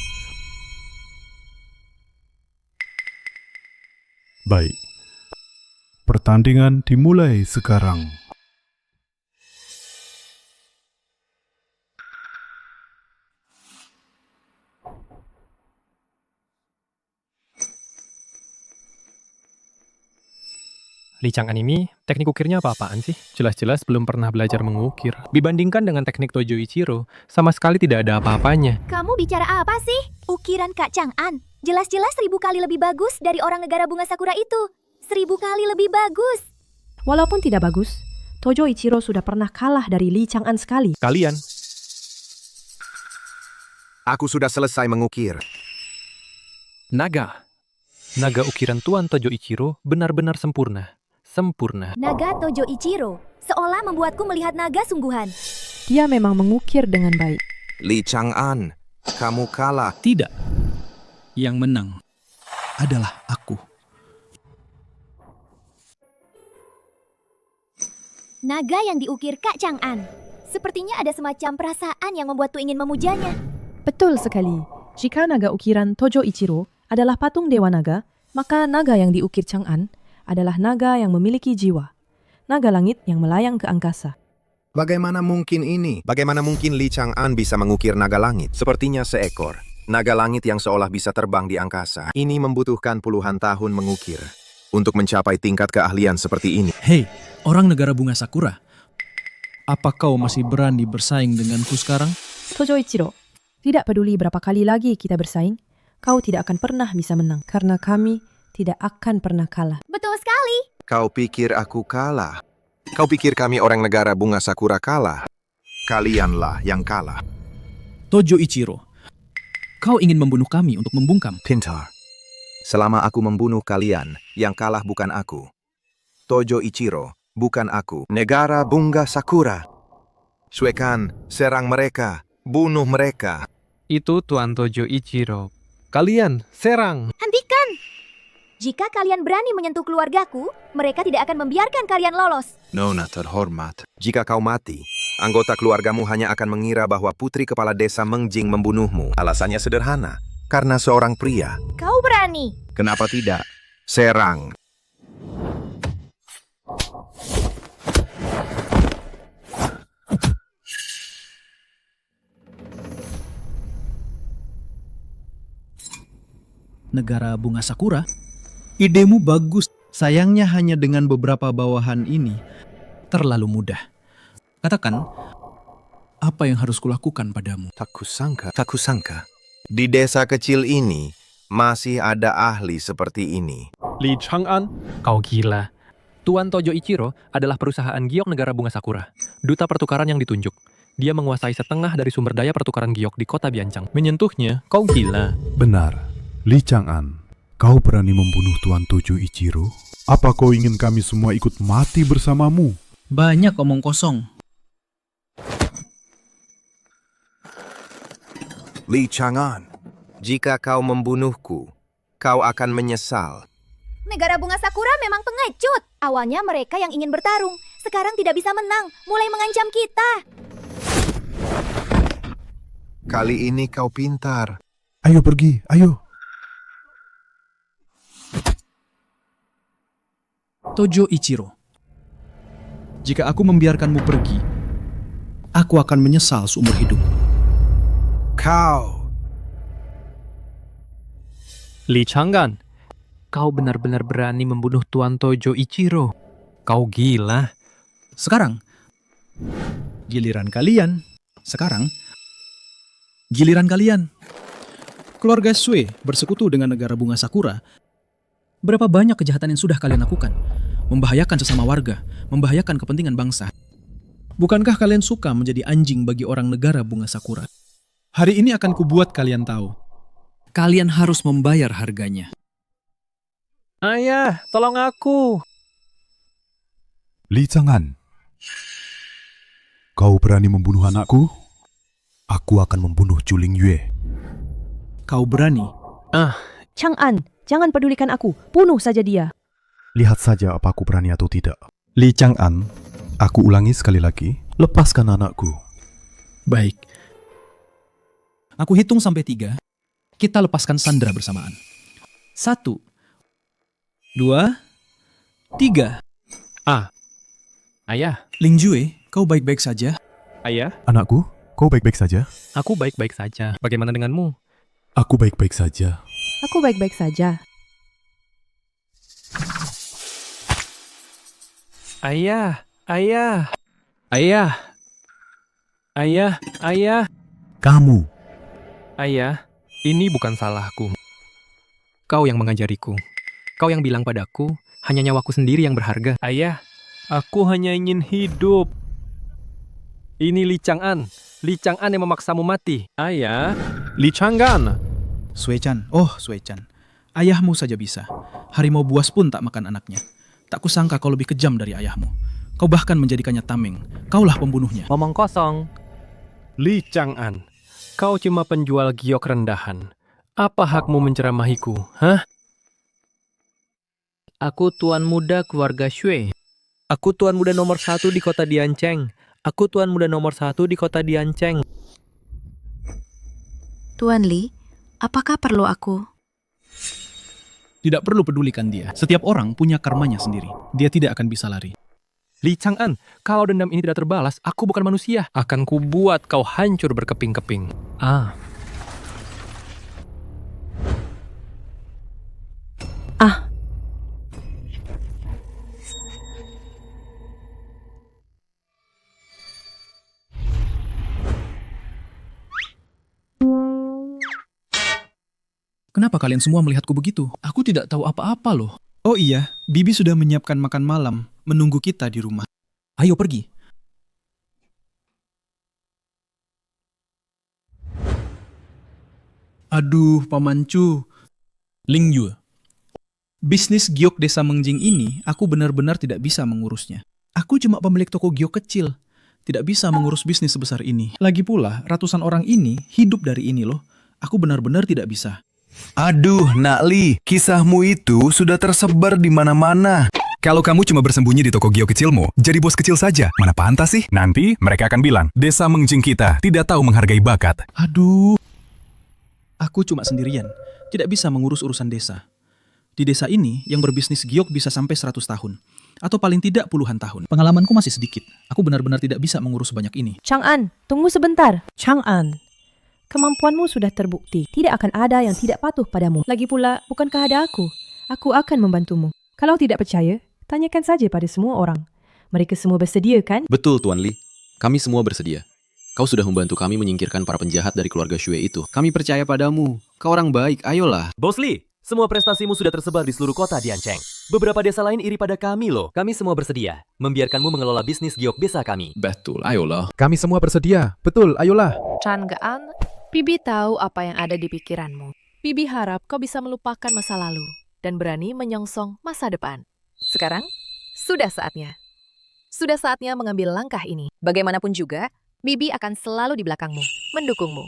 Baik. Pertandingan dimulai sekarang. Li Chang'an ini, teknik ukirnya apa-apaan sih? Jelas-jelas belum pernah belajar mengukir. Dibandingkan dengan teknik Tojo Ichiro, sama sekali tidak ada apa-apanya. Kamu bicara apa sih? Ukiran Kak Chang'an jelas-jelas 1000 kali lebih bagus dari orang negara bunga sakura itu. 1000 kali lebih bagus. Walaupun tidak bagus, Tojo Ichiro sudah pernah kalah dari Li Chang'an sekali. Kalian. Aku sudah selesai mengukir. Naga. Naga ukiran Tuan Tojo Ichiro benar-benar sempurna. Sempurna. Naga Tojo Ichiro seolah membuatku melihat naga sungguhan. Dia memang mengukir dengan baik. Li Chang'an, kamu kalah. Tidak. Yang menang adalah aku. Naga yang diukir Kak Chang'an. Sepertinya ada semacam perasaan yang membuatku ingin memujanya. Betul sekali. Jika naga ukiran Tojo Ichiro adalah patung Dewa Naga, maka naga yang diukir Chang'an adalah naga yang memiliki jiwa. Naga langit yang melayang ke angkasa. Bagaimana mungkin ini? Bagaimana mungkin Li Chang'an bisa mengukir naga langit? Sepertinya seekor naga langit yang seolah bisa terbang di angkasa. Ini membutuhkan puluhan tahun mengukir untuk mencapai tingkat keahlian seperti ini. Hei, orang negara bunga sakura. Apa kau masih berani bersaing denganku sekarang? Tojo Ichiro, tidak peduli berapa kali lagi kita bersaing, kau tidak akan pernah bisa menang. Karena kami tidak akan pernah kalah. Betul sekali. Kau pikir aku kalah? Kau pikir kami orang negara bunga sakura kalah? Kalianlah yang kalah. Tojo Ichiro, kau ingin membunuh kami untuk membungkam. Pintar. Selama aku membunuh kalian, yang kalah bukan aku. Tojo Ichiro, bukan aku. Negara bunga sakura. Sue-chan, serang mereka. Bunuh mereka. Itu Tuan Tojo Ichiro. Kalian, serang. Hentikan. Jika kalian berani menyentuh keluargaku, mereka tidak akan membiarkan kalian lolos. Nona terhormat. Jika kau mati, anggota keluargamu hanya akan mengira bahwa putri kepala desa Mengjing membunuhmu. Alasannya sederhana, karena seorang pria. Kau berani. Kenapa tidak? Serang. Negara bunga sakura? Idemu bagus. Sayangnya hanya dengan beberapa bawahan ini terlalu mudah. Katakan, apa yang harus kulakukan padamu? Tak kusangka. Di desa kecil ini, masih ada ahli seperti ini. Li Chang'an, kau gila. Tuan Tojo Ichiro adalah perusahaan giok negara bunga sakura. Duta pertukaran yang ditunjuk. Dia menguasai setengah dari sumber daya pertukaran giok di kota Biancang. Menyentuhnya, kau gila. Benar. Li Chang'an, kau berani membunuh Tuan Tojo Ichiro? Apa kau ingin kami semua ikut mati bersamamu? Banyak omong kosong. Li Chang'an, jika kau membunuhku, kau akan menyesal. Negara bunga sakura memang pengecut. Awalnya mereka yang ingin bertarung, sekarang tidak bisa menang, mulai mengancam kita. Kali ini kau pintar. Ayo pergi, ayo. Tojo Ichiro, jika aku membiarkanmu pergi, aku akan menyesal seumur hidup. Kau. Li Chang'an, kau benar-benar berani membunuh Tuan Tojo Ichiro. Kau gila. Sekarang, giliran kalian. Giliran kalian. Keluarga Sue bersekutu dengan negara bunga sakura. Berapa banyak kejahatan yang sudah kalian lakukan? Membahayakan sesama warga, membahayakan kepentingan bangsa. Bukankah kalian suka menjadi anjing bagi orang negara bunga sakura? Hari ini akan kubuat kalian tahu. Kalian harus membayar harganya. Ayah, tolong aku. Li Chang'an, kau berani membunuh anakku? Aku akan membunuh Chuling Yue. Kau berani? Chang'an, jangan pedulikan aku. Bunuh saja dia. Lihat saja apa aku berani atau tidak. Li Chang'an, aku ulangi sekali lagi. Lepaskan anakku. Baik. Aku hitung sampai 3. Kita lepaskan Sandra bersamaan. 1, 2, 3. Ayah. Ling Jue, kau baik-baik saja? Ayah. Anakku, kau baik-baik saja? Aku baik-baik saja. Bagaimana denganmu? Aku baik-baik saja. Aku baik-baik saja. Ayah. Kamu. Ayah, ini bukan salahku. Kau yang mengajariku. Kau yang bilang padaku, hanya nyawaku sendiri yang berharga. Ayah, aku hanya ingin hidup. Ini Li Chang'an. Li Chang'an yang memaksamu mati. Ayah. Li Chang'an. Sue-chan, Sue-chan. Ayahmu saja bisa. Harimau buas pun tak makan anaknya. Tak kusangka kau lebih kejam dari ayahmu. Kau bahkan menjadikannya tameng. Kaulah pembunuhnya. Ngomong kosong. Li Chang'an, kau cuma penjual giok rendahan. Apa hakmu menceramahiku, hah? Aku tuan muda keluarga Shui. Aku tuan muda nomor 1 di kota Dianceng. Aku tuan muda nomor 1 di kota Dianceng. Tuan Li, apakah perlu aku? Tidak perlu pedulikan dia. Setiap orang punya karmanya sendiri. Dia tidak akan bisa lari. Li Chang'an, kalau dendam ini tidak terbalas, aku bukan manusia. Akan kubuat kau hancur berkeping-keping. Kenapa kalian semua melihatku begitu? Aku tidak tahu apa-apa loh. Oh iya, Bibi sudah menyiapkan makan malam, menunggu kita di rumah. Ayo pergi. Aduh, Paman Chu. Ling Yue. Bisnis giok desa Mengjing ini, aku benar-benar tidak bisa mengurusnya. Aku cuma pemilik toko giok kecil. Tidak bisa mengurus bisnis sebesar ini. Lagi pula, ratusan orang ini hidup dari ini loh. Aku benar-benar tidak bisa. Aduh, Nak Li, kisahmu itu sudah tersebar di mana-mana. Kalau kamu cuma bersembunyi di toko giok kecilmu, jadi bos kecil saja. Mana pantas sih? Nanti mereka akan bilang, desa Mengjing kita tidak tahu menghargai bakat. Aduh, aku cuma sendirian, tidak bisa mengurus urusan desa. Di desa ini, yang berbisnis giok bisa sampai 100 tahun. Atau paling tidak puluhan tahun. Pengalamanku masih sedikit. Aku benar-benar tidak bisa mengurus sebanyak ini. Chang'an, tunggu sebentar. Chang'an, kemampuanmu sudah terbukti. Tidak akan ada yang tidak patuh padamu. Lagi pula, bukankah ada aku? Aku akan membantumu. Kalau tidak percaya, tanyakan saja pada semua orang. Mereka semua bersedia, kan? Betul, Tuan Li. Kami semua bersedia. Kau sudah membantu kami menyingkirkan para penjahat dari keluarga Xue itu. Kami percaya padamu. Kau orang baik, ayolah. Bos Li, semua prestasimu sudah tersebar di seluruh kota Diancheng. Beberapa desa lain iri pada kami loh. Kami semua bersedia membiarkanmu mengelola bisnis giok desa kami. Betul, ayolah. Kami semua bersedia. Betul, ayolah. Chang'an, Bibi tahu apa yang ada di pikiranmu. Bibi harap kau bisa melupakan masa lalu dan berani menyongsong masa depan. Sekarang, sudah saatnya. Sudah saatnya mengambil langkah ini. Bagaimanapun juga, Bibi akan selalu di belakangmu, mendukungmu.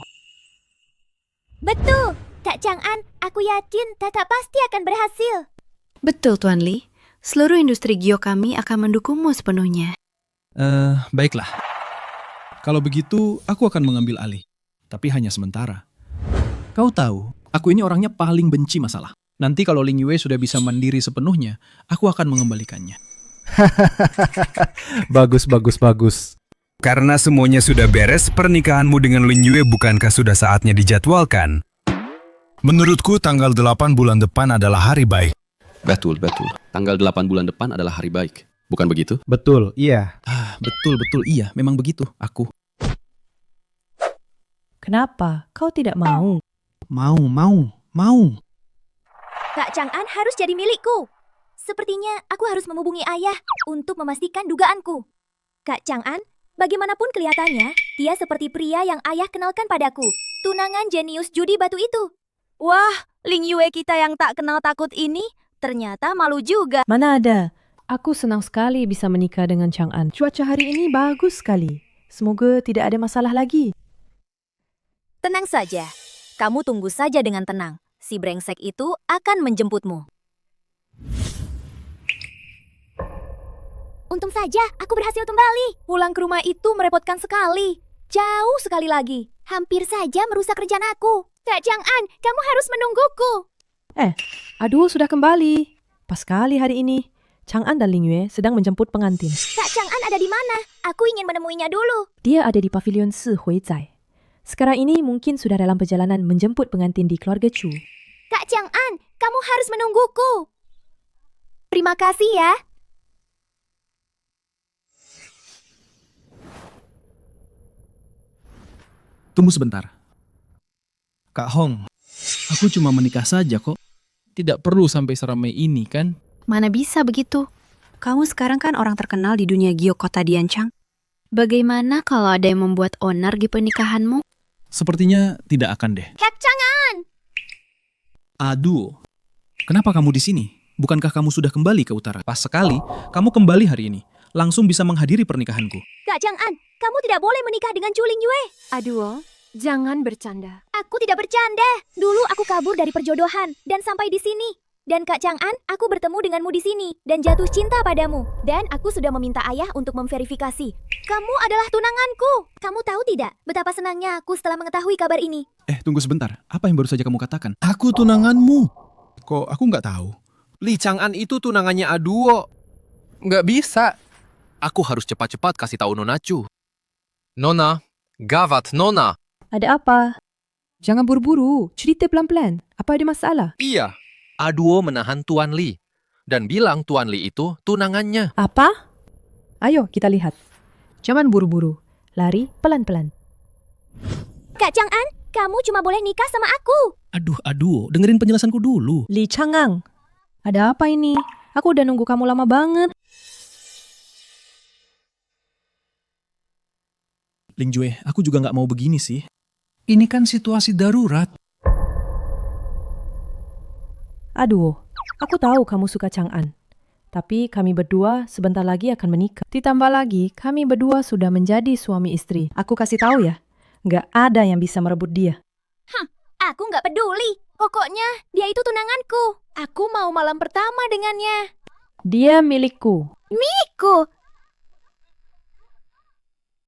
Betul, Kak Chang'an, aku yakin Kakak pasti akan berhasil. Betul, Tuan Li. Seluruh industri giok kami akan mendukungmu sepenuhnya. Baiklah. Kalau begitu, aku akan mengambil alih. Tapi hanya sementara. Kau tahu, aku ini orangnya paling benci masalah. Nanti kalau Ling Yue sudah bisa mandiri sepenuhnya, aku akan mengembalikannya. Bagus. Karena semuanya sudah beres, pernikahanmu dengan Lin Yue bukankah sudah saatnya dijadwalkan? Menurutku tanggal 8 bulan depan adalah hari baik. Betul. Tanggal 8 bulan depan adalah hari baik. Bukan begitu? Betul, iya. Betul, iya. Memang begitu, aku. Kenapa kau tidak mau? Mau. Kak Chang'an harus jadi milikku. Sepertinya aku harus menghubungi ayah untuk memastikan dugaanku. Kak Chang'an, bagaimanapun kelihatannya, dia seperti pria yang ayah kenalkan padaku. Tunangan jenius judi batu itu. Wah, Ling Yue kita yang tak kenal takut ini ternyata malu juga. Mana ada. Aku senang sekali bisa menikah dengan Chang'an. Cuaca hari ini bagus sekali. Semoga tidak ada masalah lagi. Tenang saja. Kamu tunggu saja dengan tenang. Si brengsek itu akan menjemputmu. Untung saja aku berhasil kembali. Pulang ke rumah itu merepotkan sekali. Jauh sekali lagi. Hampir saja merusak rencana aku. Kak Chang'an, kamu harus menungguku. Aduh, sudah kembali. Pas sekali hari ini. Chang'an dan Ling Yue sedang menjemput pengantin. Kak Chang'an ada di mana? Aku ingin menemuinya dulu. Dia ada di pavilion Si Huizai. Sekarang ini mungkin sudah dalam perjalanan menjemput pengantin di keluarga Chu. Kak Chang'an, kamu harus menungguku. Terima kasih ya. Tunggu sebentar. Kak Hong, aku cuma menikah saja kok. Tidak perlu sampai seramai ini kan? Mana bisa begitu? Kamu sekarang kan orang terkenal di dunia giok kota Diancheng. Bagaimana kalau ada yang membuat onar di pernikahanmu? Sepertinya tidak akan deh. Kak Chang'an! Aduh, kenapa kamu di sini? Bukankah kamu sudah kembali ke utara? Pas sekali, kamu kembali hari ini. Langsung bisa menghadiri pernikahanku. Kak Chang'an, kamu tidak boleh menikah dengan Chu Ling Yue. Aduh, jangan bercanda. Aku tidak bercanda. Dulu aku kabur dari perjodohan dan sampai di sini. Dan Kak Chang'an, aku bertemu denganmu di sini dan jatuh cinta padamu. Dan aku sudah meminta ayah untuk memverifikasi. Kamu adalah tunanganku. Kamu tahu tidak betapa senangnya aku setelah mengetahui kabar ini? Tunggu sebentar. Apa yang baru saja kamu katakan? Aku tunanganmu. Kok aku nggak tahu? Li Chang'an itu tunangannya Aduo. Nggak bisa. Aku harus cepat-cepat kasih tahu Nona Chu. Nona, gawat Nona. Ada apa? Jangan buru-buru. Cerita pelan-pelan. Apa ada masalah? Iya. Aduo menahan Tuan Li dan bilang Tuan Li itu tunangannya. Apa? Ayo kita lihat. Jangan buru-buru. Lari pelan-pelan. Kak Chang'an, kamu cuma boleh nikah sama aku. Aduh, dengerin penjelasanku dulu. Li Chang'an, ada apa ini? Aku udah nunggu kamu lama banget. Ling Yue, aku juga nggak mau begini sih. Ini kan situasi darurat. Aduh, aku tahu kamu suka Chang'an. Tapi kami berdua sebentar lagi akan menikah. Ditambah lagi, kami berdua sudah menjadi suami istri. Aku kasih tahu ya, nggak ada yang bisa merebut dia. Aku nggak peduli. Pokoknya, dia itu tunanganku. Aku mau malam pertama dengannya. Dia milikku. Milikku?